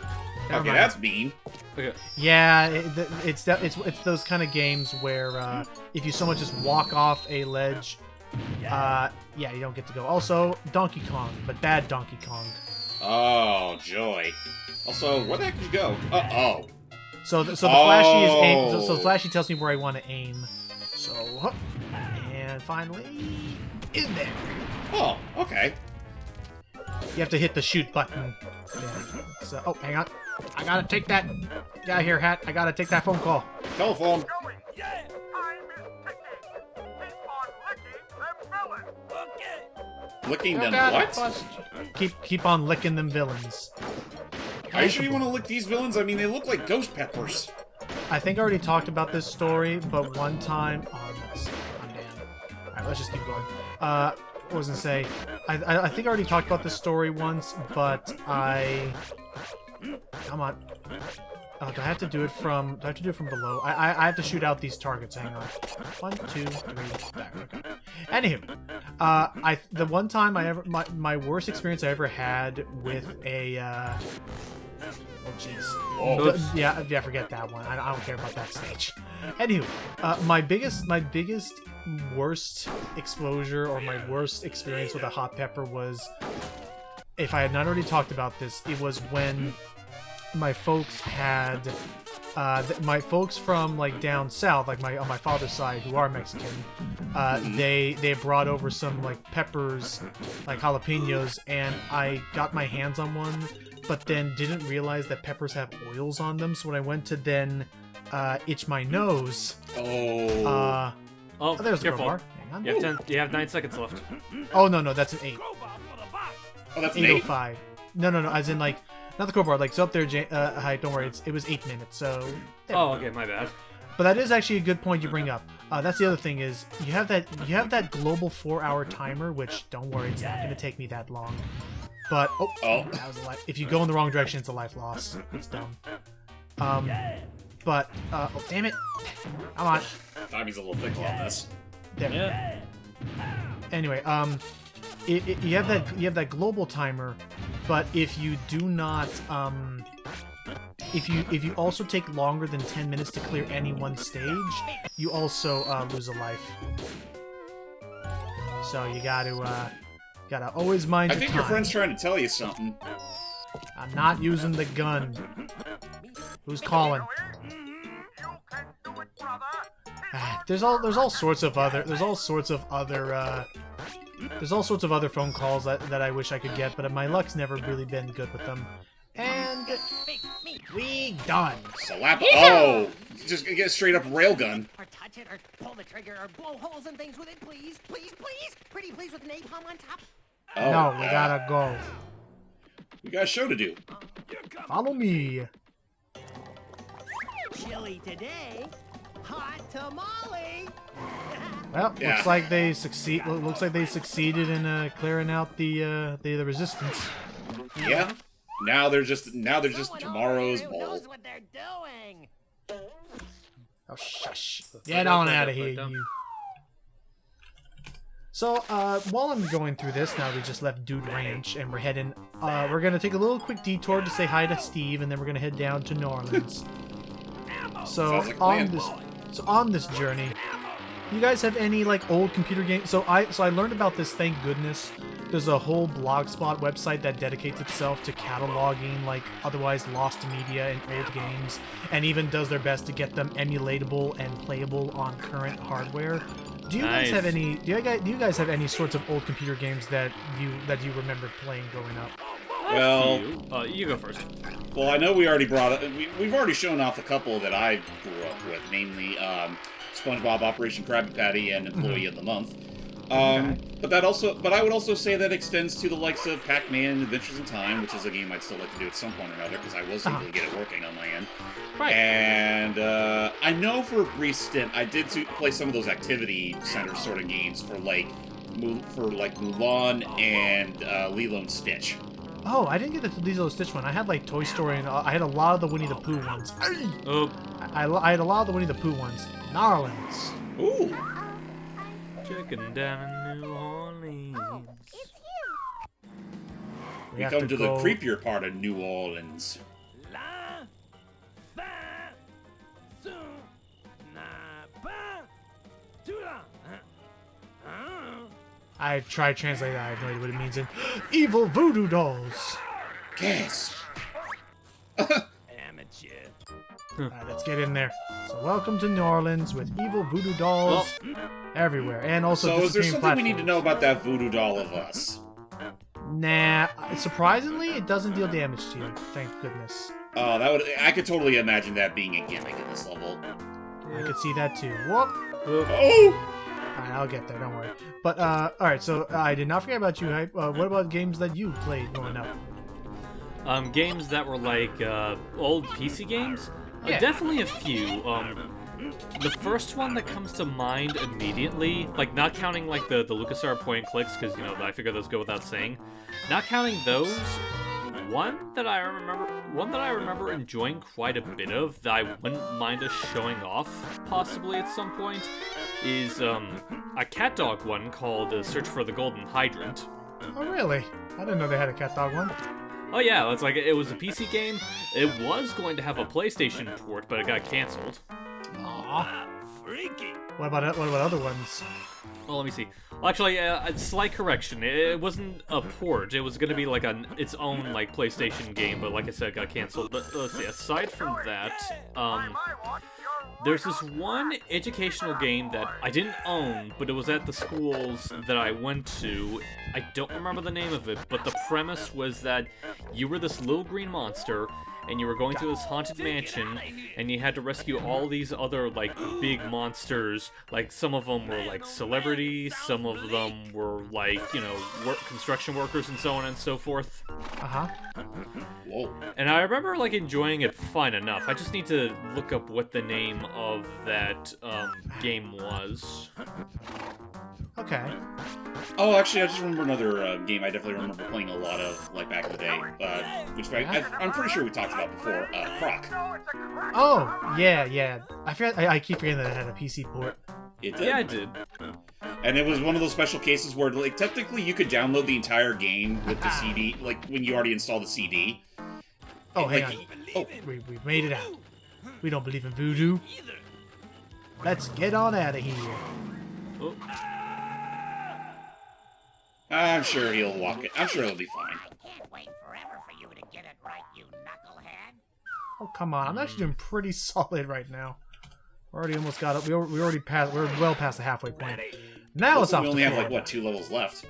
Never Okay, mind. that's mean. Okay. Yeah, it's those kind of games where if you so much just walk off a ledge, yeah, you don't get to go. Also, Donkey Kong, but bad Donkey Kong. Oh, joy. Also, where the heck did you go? Uh-oh. So the flashy is aim. So the flashy tells me where I want to aim. So, and finally, in there. Oh, okay. You have to hit the shoot button. Yeah. So, oh, hang on. I gotta take that. Get out of here, Hat. I gotta take that phone call. Telephone. Joey, time is ticking. Keep on licking them villains. Licking them God, what? bust. Keep on licking them villains. Are you sure you want to lick these villains? I mean, they look like ghost peppers. I think I already talked about this story, but one time... Oh, I'm damn. Alright, let's just keep going. What was I gonna say? I think I already talked about this story once, but Come on. Oh, do I have to do it from... Do I have to do it from below? I have to shoot out these targets. Hang on. 1, 2, 3, back. Okay. Anywho, the one time my worst experience I ever had with a... Oh, jeez. Oh. Yeah, forget that one. I don't care about that stage. Anywho, my biggest worst exposure or my worst experience with a hot pepper was, if I had not already talked about this, it was when my folks had my folks from like down south, like on my father's side, who are Mexican, they brought over some like peppers, like jalapenos, and I got my hands on one, but then didn't realize that peppers have oils on them. So when I went to then itch my nose, Oh, there's the careful. crowbar. Hang on. You have 9 seconds left. Oh no, that's an 8. Oh, that's an 8? 8:05. No, as in like not the crowbar. Like it's up there. Hi, don't worry. It was 8 minutes. So. Oh, okay, my bad. But that is actually a good point you bring up. That's the other thing is you have that global 4-hour timer, which don't worry, it's not going to take me that long. But that was a life. If you go in the wrong direction, it's a life loss. It's dumb. But damn it! Come on. Tommy's a little fickle on this. There. Yeah. Anyway, you have that global timer, but if you do not if you also take longer than 10 minutes to clear any one stage, you also lose a life. So you gotta always mind your time. I think your friend's trying to tell you something. I'm not using the gun. Who's calling? There's all sorts of other phone calls that I wish I could get, but my luck's never really been good with them. And we done. Slap. Oh, just get a straight up railgun. Or touch it, or pull the trigger, or blow holes and things with it, please, please, please. Pretty please with napalm on top. Oh, no, we gotta go. We got a show to do. Follow me. Chili today, hot tamale. Well, Yeah. looks like they succeed. Looks like they succeeded in clearing out the resistance. Yeah. Now they're just No one tomorrow's over there bowl. knows what they're doing. Oh shush! Get on out of here, you. So, while I'm going through this, now we just left Dude Ranch, and we're heading, we're gonna take a little quick detour to say hi to Steve, and then we're gonna head down to New Orleans. So, Sounds like a plan. on this journey, you guys have any, like, old computer games? So I learned about this, thank goodness. There's a whole Blogspot website that dedicates itself to cataloging, like, otherwise lost media and old games, and even does their best to get them emulatable and playable on current hardware. Do you guys have any? Do you guys have any sorts of old computer games that you remember playing growing up? Well, you go first. Well, I know we already we've already shown off a couple that I grew up with, namely SpongeBob Operation Krabby Patty and Employee of the Month. But I would also say that extends to the likes of Pac-Man Adventures in Time, which is a game I'd still like to do at some point or another because I was able to get it working on my end. Right. And I know for a brief stint I did play some of those activity center sort of games for like Mulan and Lilo and Stitch. Oh, I didn't get the Lilo and Stitch one. I had like Toy Story, and I had a lot of the Winnie the Pooh ones. Oh. I had a lot of the Winnie the Pooh ones. Narlins. Ooh. Checking down in New Orleans. We come to the creepier part of New Orleans. I've tried translating that. I have no idea what it means in evil voodoo dolls. Gasp. Amateur. Alright, let's get in there. So welcome to New Orleans with evil voodoo dolls everywhere. And also So is there disappearing something we need to platforms. know about that voodoo doll of us? Nah, surprisingly, it doesn't deal damage to you. Thank goodness. Oh, I could totally imagine that being a gimmick at this level. I could see that too. Whoop. Oh! Alright, I'll get there, don't worry. But, alright, so I did not forget about you, Hype. What about games that you played growing up? Games that were like old PC games? Yeah. Definitely a few. The first one that comes to mind immediately, like not counting like the LucasArts point and clicks, because you know I figure those go without saying. Not counting those, one that I remember enjoying quite a bit of that I wouldn't mind us showing off possibly at some point is a cat dog one called Search for the Golden Hydrant. Oh, really? I didn't know they had a cat dog one. Oh yeah, it's like it was a PC game. It was going to have a PlayStation port, but it got canceled. Aww. Freaky. What about other ones? Well, let me see. Well, actually, a slight correction. It wasn't a port. It was going to be like its own like PlayStation game, but like I said, it got canceled. But let's see. Aside from that, there's this one educational game that I didn't own, but it was at the schools that I went to. I don't remember the name of it, but the premise was that you were this little green monster, and you were going to this haunted mansion, and you had to rescue all these other, like, big monsters. Like, some of them were, like, celebrities, some of them were, like, you know, construction workers and so on and so forth. Uh-huh. Whoa. And I remember, like, enjoying it fine enough. I just need to look up what the name of that, game was. Okay. Oh, actually, I just remember another game I definitely remember playing a lot of, like, back in the day, which I'm pretty sure we talked about before, Croc. Oh, yeah. I keep forgetting that it had a PC port. It did? Yeah, I did. And it was one of those special cases where, like, technically you could download the entire game with the CD, like, when you already installed the CD. Oh, hang like, on. Oh, We made it out. We don't believe in voodoo. Let's get on out of here. Oh. I'm sure he'll walk it. I'm sure he'll be fine. Can't wait forever for you to get it right, you knucklehead. Oh, come on. I'm actually doing pretty solid right now. We already almost got it. We're well past the halfway point. Now it's off We to only have, Florida. like, what, 2 levels left?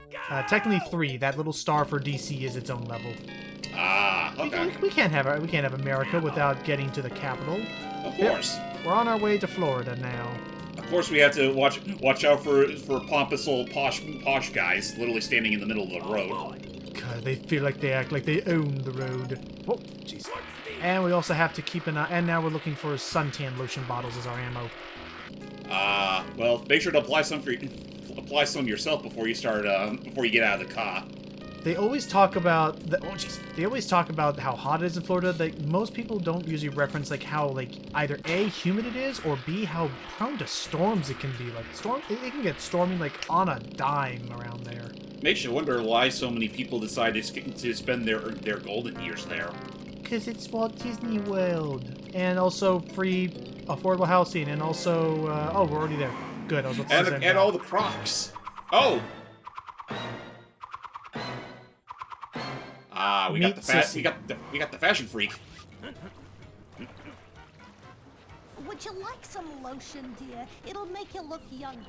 Technically 3. That little star for DC is its own level. Ah, okay. We can't have America without getting to the capital. Of course. We're on our way to Florida now. Of course, we have to watch out for pompous old posh guys literally standing in the middle of the road. God, they feel like they act like they own the road. Whoa, jeez. And we also have to keep an eye. And now we're looking for suntan lotion bottles as our ammo. Well, make sure to apply some yourself before you start. Before you get out of the car. They always talk about They always talk about how hot it is in Florida. Like most people don't usually reference like how like either A, humid it is, or B, how prone to storms it can be. Like it can get stormy like on a dime around there. Makes you wonder why so many people decide to spend their golden years there. Because it's Walt Disney World, and also free, affordable housing, and also we're already there. Good. I was about to say And all the Crocs. Oh. We got the fashion freak. Would you like some lotion, dear? It'll make you look younger.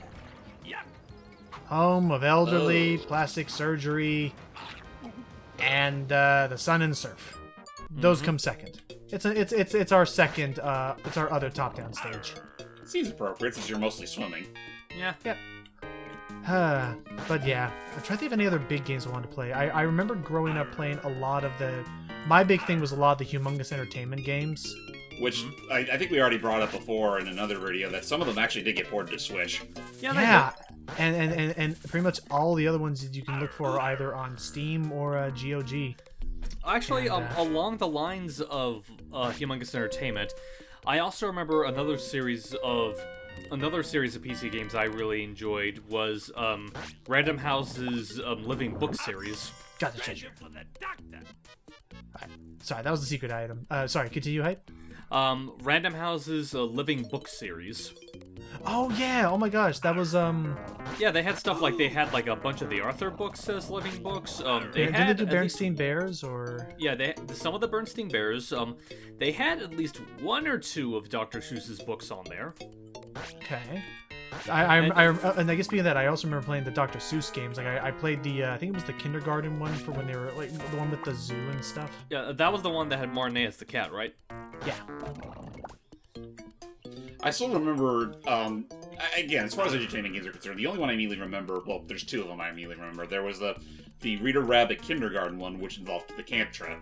Home of elderly, plastic surgery, and the sun and surf. Those come second. It's our second. It's our other top-down stage. Seems appropriate since you're mostly swimming. Yeah. Yep. But yeah, I'm trying to think of any other big games I wanted to play. I remember growing up playing a lot of my big thing was a lot of the Humongous Entertainment games. Which I think we already brought up before in another video, that some of them actually did get ported to Switch. Yeah. And pretty much all the other ones that you can look for are either on Steam or GOG. Actually, along the lines of Humongous Entertainment, I also remember another series of PC games I really enjoyed was Random House's Living Book series. Got the change. Sorry, that was the secret item. Sorry, continue, Hype. Random House's Living Book series. Oh yeah! Oh my gosh, that was Yeah, they had stuff like they had like a bunch of the Arthur books as living books. They did had they do Bernstein Bears or? Yeah, some of the Bernstein Bears. They had at least one or two of Dr. Seuss's books on there. Okay. And I guess being that, I also remember playing the Dr. Seuss games. Like I played the I think it was the kindergarten one for when they were like the one with the zoo and stuff. Yeah, that was the one that had Marnie as the cat, right? Yeah. I still remember, again, as far as entertainment games are concerned, the only one I immediately remember, well, there's two of them I immediately remember. There was the Rita Rabbit kindergarten one, which involved the camp trip.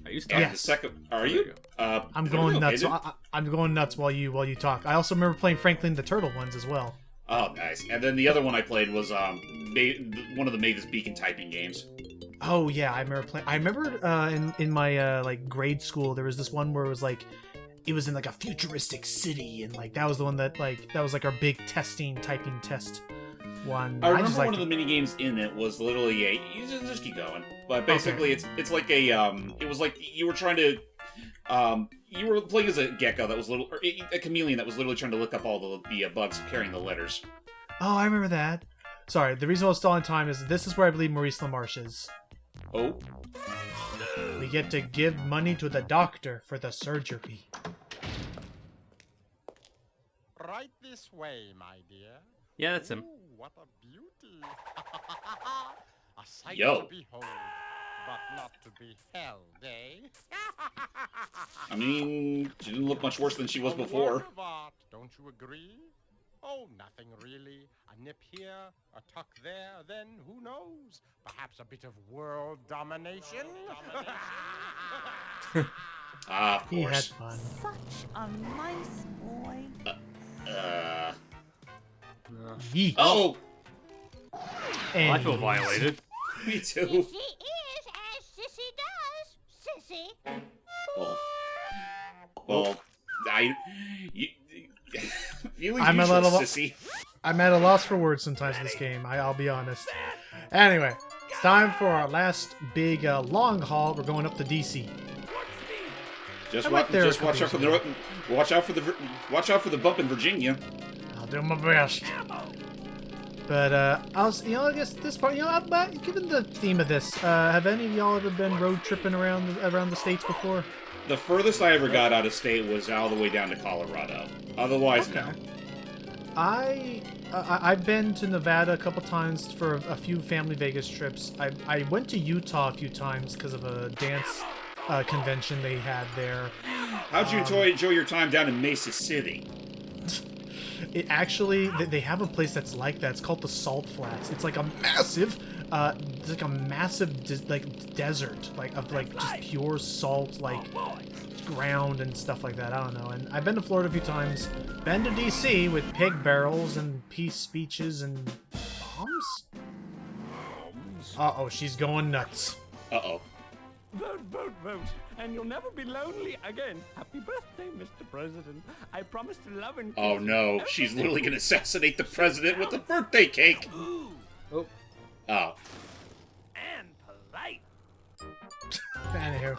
Are you and the second? Are you? I'm going nuts. I'm going nuts while you talk. I also remember playing Franklin the Turtle ones as well. Oh, nice. And then the other one I played was one of the Mavis Beacon typing games. Oh yeah, I remember playing. I remember in my like grade school there was this one where it was like. It was in like a futuristic city, and like that was the one that was like our big typing test one. I remember one of the mini games in it was literally you just keep going, but basically it's like it was like you were trying to you were playing as a gecko that was a chameleon that was literally trying to look up all the bugs carrying the letters. Oh, I remember that. Sorry, the reason I was stalling time is this is where I believe Maurice LaMarche is. Oh. We get to give money to the doctor for the surgery. Right this way, my dear. Yeah, that's him. Ooh, what a beauty. A sight Yo. to behold, but not to be held, eh? I mean, she didn't look much worse than she was A before. work of art, don't you agree? Oh, nothing really. A nip here, a tuck there, then who knows? Perhaps a bit of world domination? Ah, of He had course. fun. Such a nice boy. Yeet. Oh! And I feel violated. Me too. Sissy is as Sissy does, Sissy. Well, feelings I'm a mutual, little- sissy. I'm at a loss for words sometimes in this game. I'll be honest. Anyway, it's time for our last big long haul. We're going up to DC. Just I went there a watch couple out for the bump in Virginia. I'll do my best. But I guess this part, given the theme of this, have any of y'all ever been road tripping around the states before? The furthest I ever got out of state was all the way down to Colorado. Otherwise, no. I've been to Nevada a couple times for a few family Vegas trips. I went to Utah a few times because of a dance convention they had there. How'd you enjoy your time down in Mesa City? It actually, they have a place that's like that. It's called the Salt Flats. It's like a massive, desert, like of like just pure salt, like ground and stuff like that. I don't know. And I've been to Florida a few times. Been to DC with pig barrels and peace speeches and bombs. Uh-oh, she's going nuts. Uh-oh. Vote, vote, vote, and you'll never be lonely again. Happy birthday, Mr. President. I promise to love and... Oh no, she's literally gonna assassinate the president with a birthday cake! Oh. Oh. And polite. Anywho.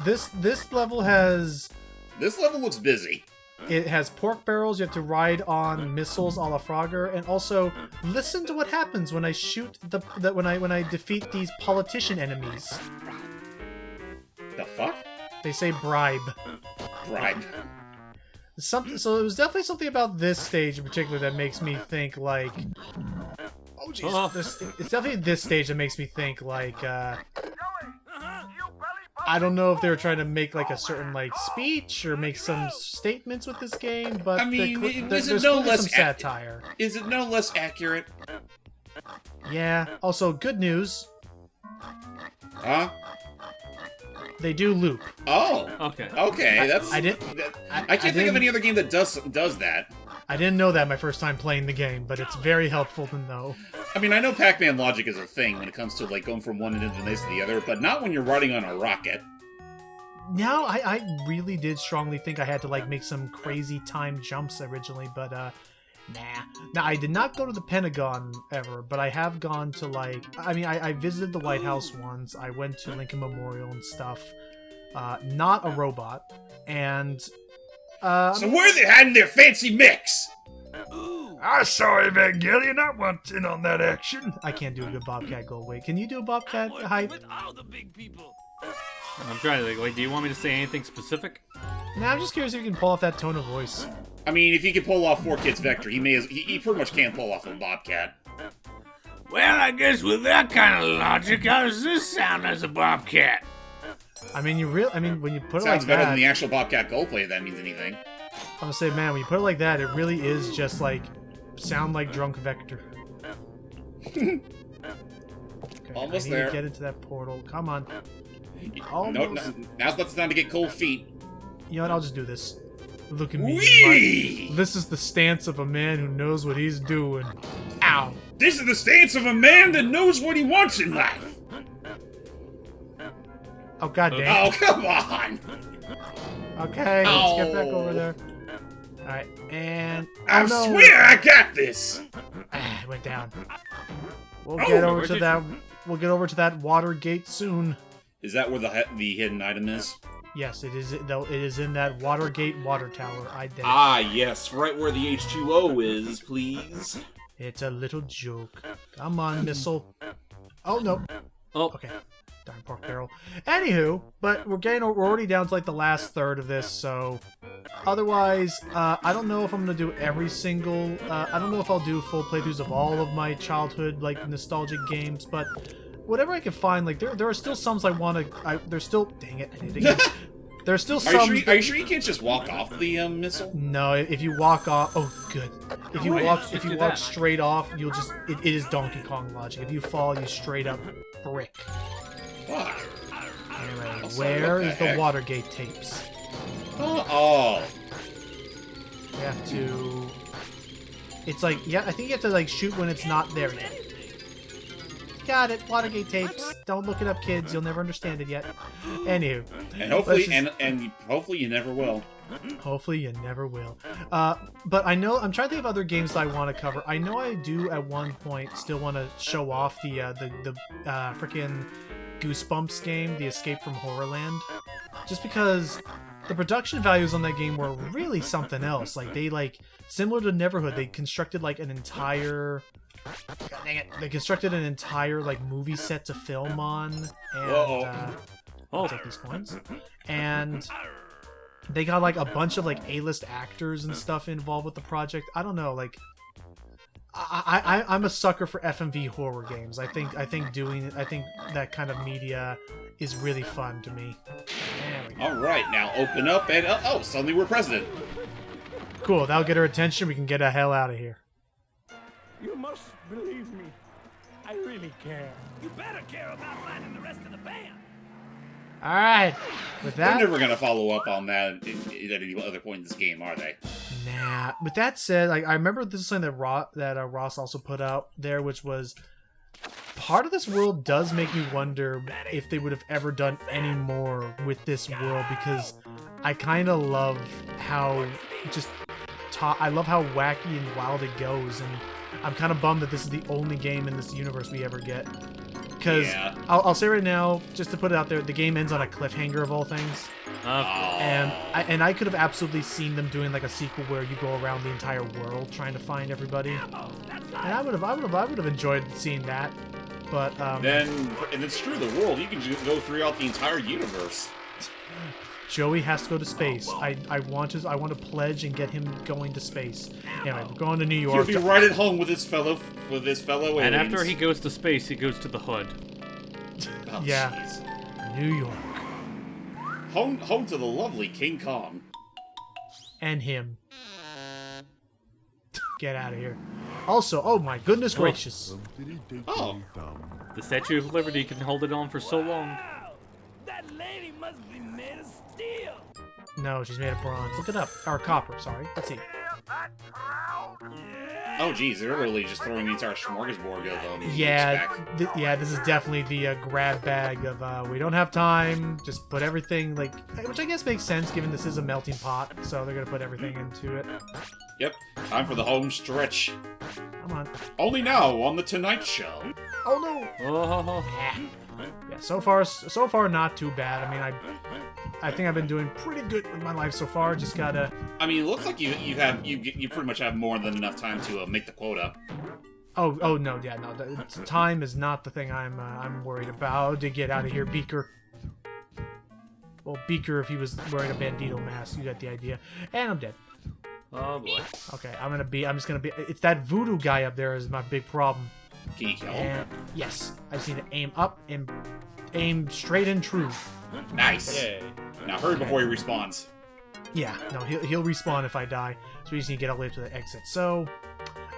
This level has... This level looks busy. It has pork barrels, you have to ride on missiles a la Frogger, and also listen to what happens when I shoot when I defeat these politician enemies. The fuck? They say bribe. Bribe. So it was definitely something about this stage in particular that makes me think like... Oh jeez. It's definitely this stage that makes me think like, I don't know if they were trying to make like a certain like speech or make some statements with this game, but I mean, there's is it no clearly less some satire. Is it no less accurate? Yeah. Also, good news. Huh? They do loop. Oh. Okay. Okay, that's... I can't think of any other game that does that. I didn't know that my first time playing the game, but it's very helpful to know. I mean, I know Pac-Man logic is a thing when it comes to, like, going from one end of the maze to the other, but not when you're riding on a rocket. No, I really did strongly think I had to, like, make some crazy time jumps originally, but, nah. Now, I did not go to the Pentagon ever, but I have gone to, like... I mean, I visited the White House once, I went to Lincoln Memorial and stuff. Not a robot, and... so where are they hiding their fancy mix? I'm sorry, Evangelion, I want in on that action. I can't do a good Bobcat Goldway. Can you do a Bobcat hype? With all the big people. I'm trying to think, like, do you want me to say anything specific? Nah, I'm just curious if you can pull off that tone of voice. I mean, if he can pull off 4Kids Vector, he pretty much can pull off a Bobcat. Well, I guess with that kind of logic, how does this sound as a Bobcat? I mean, when you put it Sounds like better that, than the actual Bobcat Goldplay, if that means anything. I'm gonna say, man, when you put it like that, it really is just like sound like drunk Vector. Okay, Almost I need there. to get into that portal. Come on. No, now's not the time to get cold feet. You know what? I'll just do this. Look at me. Whee! This is the stance of a man who knows what he's doing. Ow. This is the stance of a man that knows what he wants in life. Oh, god damn. Oh, come on. Okay, let's get back over there. Alright, and... I swear I got this! It went down. We'll get over to that... We'll get over to that Watergate soon. Is that where the hidden item is? Yes, it is. Though it is in that Watergate water tower. I did. Ah, yes, right where the H2O is, please. It's a little joke. Come on, missile. Oh no. Oh. Okay. Darn pork barrel. Anywho, but we're already down to like the last third of this, so otherwise, I don't know if I'm gonna do every single. I don't know if I'll do full playthroughs of all of my childhood like nostalgic games, but whatever I can find. Like there are still some I want to. There's still. Dang it! I did it again. There's still some. Are you sure you can't just walk off the missile? No, if you walk off. Oh, good. If you walk straight off, you'll just. It is Donkey Kong logic. If you fall, you straight up brick. Fuck. Anyway, where is the Watergate tapes? Oh. You have to... It's like, yeah, I think you have to like shoot when it's not there yet. Got it, Watergate tapes. Don't look it up, kids. You'll never understand it yet. Anywho. And hopefully, and hopefully you never will. Hopefully you never will. But I know, I'm trying to think of other games that I want to cover. I know I do at one point still want to show off the freaking Goosebumps game, the Escape from Horrorland. Just because the production values on that game were really something else. Like, they, like, similar to Neverhood, they constructed, like, an entire... God dang it. They constructed an entire, like, movie set to film on. And, I'll take these coins. And they got, like, a bunch of, like, A-list actors and stuff involved with the project. I don't know, like... I'm a sucker for FMV horror games. I think that kind of media is really fun to me. All right, now open up and oh, suddenly we're president. Cool, that'll get her attention. We can get the hell out of here. You must believe me. I really care. You better care about finding the rest of the band. Alright. With They're that... never going to follow up on that at any other point in this game, are they? Nah. With that said, like, I remember this is something that Ross also put out there, which was... Part of this world does make me wonder if they would have ever done any more with this world, because I kind of love how I love how wacky and wild it goes, and I'm kind of bummed that this is the only game in this universe we ever get. Because I'll say right now, just to put it out there, the game ends on a cliffhanger of all things. And I could have absolutely seen them doing like a sequel where you go around the entire world trying to find everybody. And I would have enjoyed seeing that. But and it's true, the world, you can go throughout the entire universe. Joey has to go to space. I want to pledge and get him going to space. Anyway, we're going to New York. He'll be right at home with his fellow aliens. And after he goes to space, he goes to the hood. Oh, yeah, geez. New York. Home to the lovely King Kong. And him. Get out of here. Also, oh my goodness gracious. Oh. The Statue of Liberty can hold it on for so long. That lady must be made of steel. No, she's made of bronze. Look it up. Or copper, sorry. Let's see. Oh, geez, they're literally just throwing the entire smorgasbord of yeah, this is definitely the grab bag of, we don't have time, just put everything, like, which I guess makes sense given this is a melting pot, so they're gonna put everything into it. Yep, time for the home stretch. Come on. Only now on The Tonight Show. Oh, no! Oh. Yeah, so far not too bad. I mean, I think I've been doing pretty good with my life so far. Just gotta. I mean, it looks like you pretty much have more than enough time to make the quota. Oh no, yeah, no. Time is not the thing I'm worried about. To get out of here, Beaker. Well, Beaker, if he was wearing a bandito mask, you got the idea. And I'm dead. Oh boy. Okay, I'm just gonna be. It's that voodoo guy up there is my big problem. Can you kill him? And yes, I just need to aim up and aim straight and true. Nice. Yay. Now hurry before he respawns. Yeah, no, he'll respawn if I die. So we just need to get all the way to the exit. So,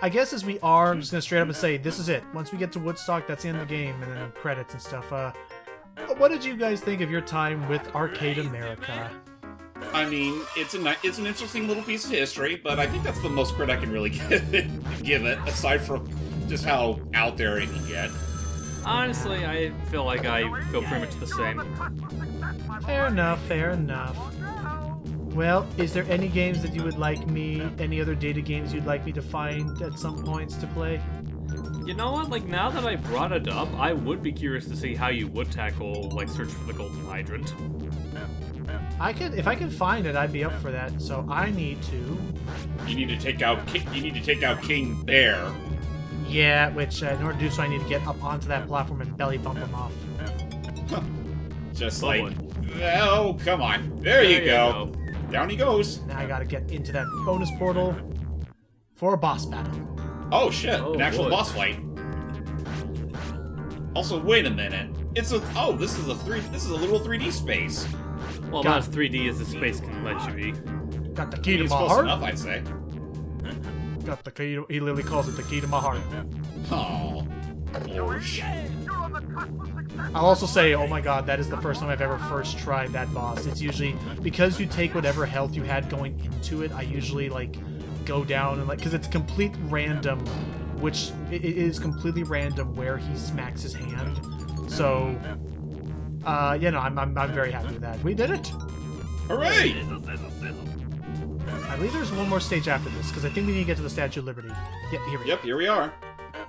I guess as we are, I'm just gonna straight up and say this is it. Once we get to Woodstock, that's the end of the game, and then credits and stuff. What did you guys think of your time with Arcade America? I mean, it's an interesting little piece of history, but I think that's the most credit I can really give it, aside from just how out there it can get. Honestly, I feel like I feel pretty much the same. Fair enough, fair enough. Well, is there any games that you would like me, any other data games you'd like me to find at some points to play? You know what, like, now that I brought it up, I would be curious to see how you would tackle, like, Search for the Golden Hydrant. If I could find it, I'd be up for that. So I need to. You need to take out King Bear. Yeah, which in order to do so, I need to get up onto that platform and belly bump him off. Just like, oh, come on. There you go. Down he goes. Now I gotta get into that bonus portal for a boss battle. Oh shit! An actual boss fight. Also, wait a minute. This is a little 3D space. Well, not as 3D as the space can let you be. Got the key to it's my close heart. enough, I'd say. Got the key. He literally calls it the key to my heart. Oh. I'll also say, oh my god, that is the first time I've ever first tried that boss. It's usually because you take whatever health you had going into it. I usually like go down and like because it's complete random, which it is completely random where he smacks his hand. So, yeah, no, I'm very happy with that. We did it. Hooray! I believe there's one more stage after this because I think we need to get to the Statue of Liberty. Yep, here we go. Yep, here we are.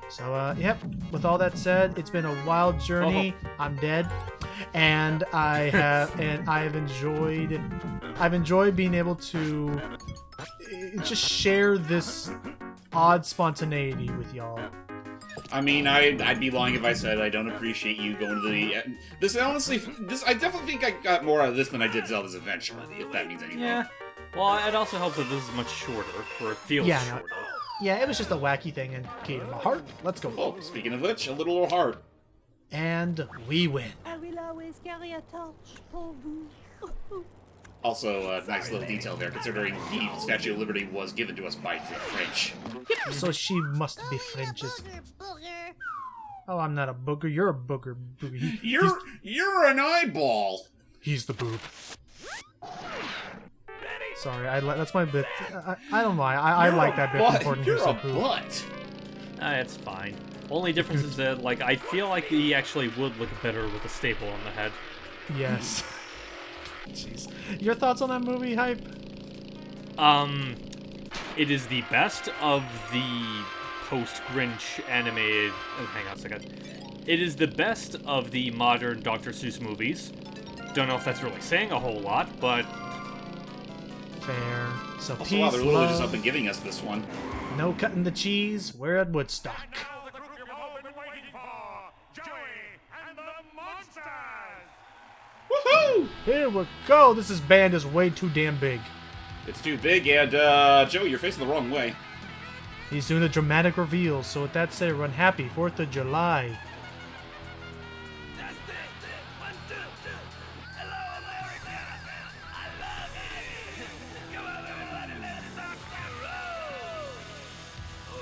So, yep, with all that said, it's been a wild journey. I'm dead. And I've enjoyed being able to just share this odd spontaneity with y'all. I mean, I'd be lying if I said I don't appreciate you going to the... I definitely think I got more out of this than I did Zelda's Adventure, if that means anything. Yeah. Well, it also helps that this is much shorter, or it feels shorter. Yeah, it was just a wacky thing, and key to my heart. Let's go. Oh, speaking of which, a little heart. And we win. I will always carry a torch for vous. Also, a nice little detail there, considering the Statue of Liberty was given to us by the French. Yep, so she must be French's. Oh, I'm not a booger. You're a booger. You're an eyeball. He's the boob. Sorry, that's my bit. I don't mind. I like that bit from Gordon. You're He's the a boob. butt. It's fine. Only difference is that, like, I feel like he actually would look better with a staple on the head. Yes. Jeez. Your thoughts on that movie, Hype? It is the best of the post-Grinch animated... Oh, hang on a second. It is the best of the modern Dr. Seuss movies. Don't know if that's really saying a whole lot, but... Fair. So Also, peace, wow, they're really just love, up and giving us this one. no cutting the cheese. We're at Woodstock. Woohoo! Here we go. This band is way too damn big. It's too big, and Joey, you're facing the wrong way. He's doing a dramatic reveal. So with that said, run happy 4th of July.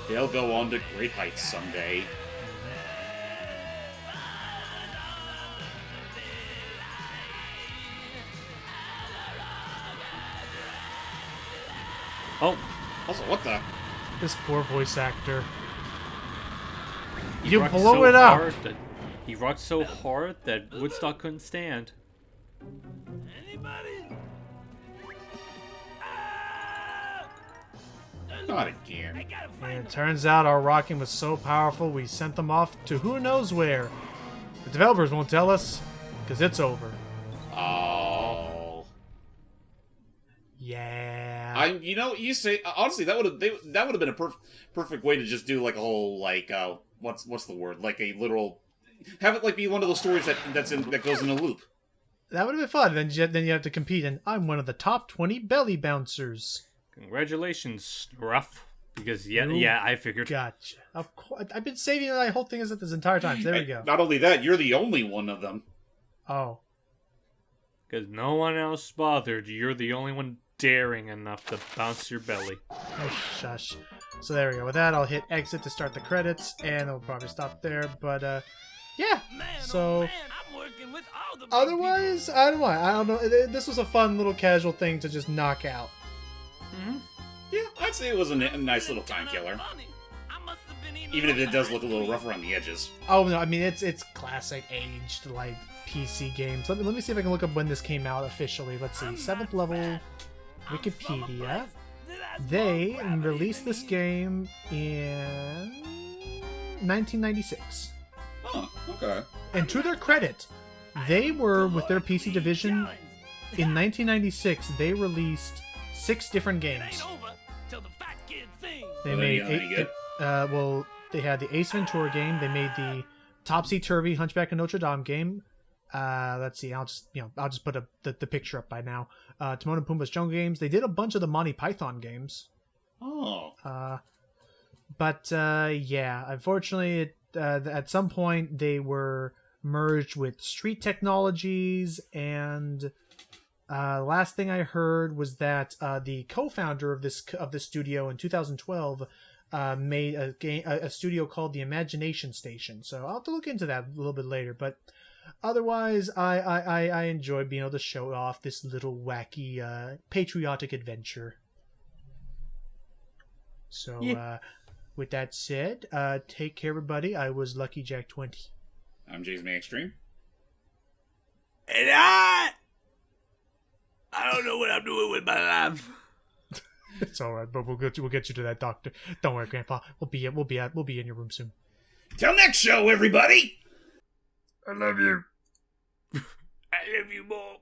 They'll go on to great heights someday. Oh. Also, what the? This poor voice actor. He You rocked blow so it up. hard that- He rocked so hard that Woodstock couldn't stand. Not again. And it turns out our rocking was so powerful we sent them off to who knows where. The developers won't tell us, because it's over. Oh. Yeah. You say honestly that would have been a perfect way to just do like a whole like what's the word, like a literal, have it like be one of those stories that goes in a loop. That would have been fun. Then you have to compete, and I'm one of the top 20 belly bouncers. Congratulations, Scruff. Because yeah, I figured. Gotcha. Of course, I've been saving that whole thing this entire time. So there we go. Not only that, you're the only one of them. Oh. Because no one else bothered. You're the only one daring enough to bounce your belly. Oh, shush. So there we go. With that, I'll hit exit to start the credits, and it'll probably stop there. But yeah. So otherwise, I don't know. I don't know. This was a fun little casual thing to just knock out. Mm-hmm. Yeah, I'd say it was a nice little time killer. Even if it does look a little rough around the edges. Oh no, I mean it's classic aged like PC games. Let me see if I can look up when this came out officially. Let's see, 7th level Wikipedia. They released this game in 1996. Oh, okay. And to their credit, they were with their PC division in 1996. They released 6 different games. They made 8. They had the Ace Ventura game. They made the Topsy Turvy Hunchback of Notre Dame game. Let's see. I'll just put the picture up by now. Timon and Pumbaa's Jungle Games. They did a bunch of the Monty Python games. Oh. But yeah, unfortunately, at some point they were merged with Street Technologies, and last thing I heard was that the co-founder of this studio in 2012 made a studio called the Imagination Station. So I'll have to look into that a little bit later. But otherwise, I enjoy being able to show off this little wacky patriotic adventure. So yeah. With that said, take care, everybody. I was Lucky Jack 20. I'm James May Extreme. And I don't know what I'm doing with my life. It's all right, but we'll get you to that doctor. Don't worry, Grandpa. We'll be in your room soon. Till next show, everybody. I love you. I love you more.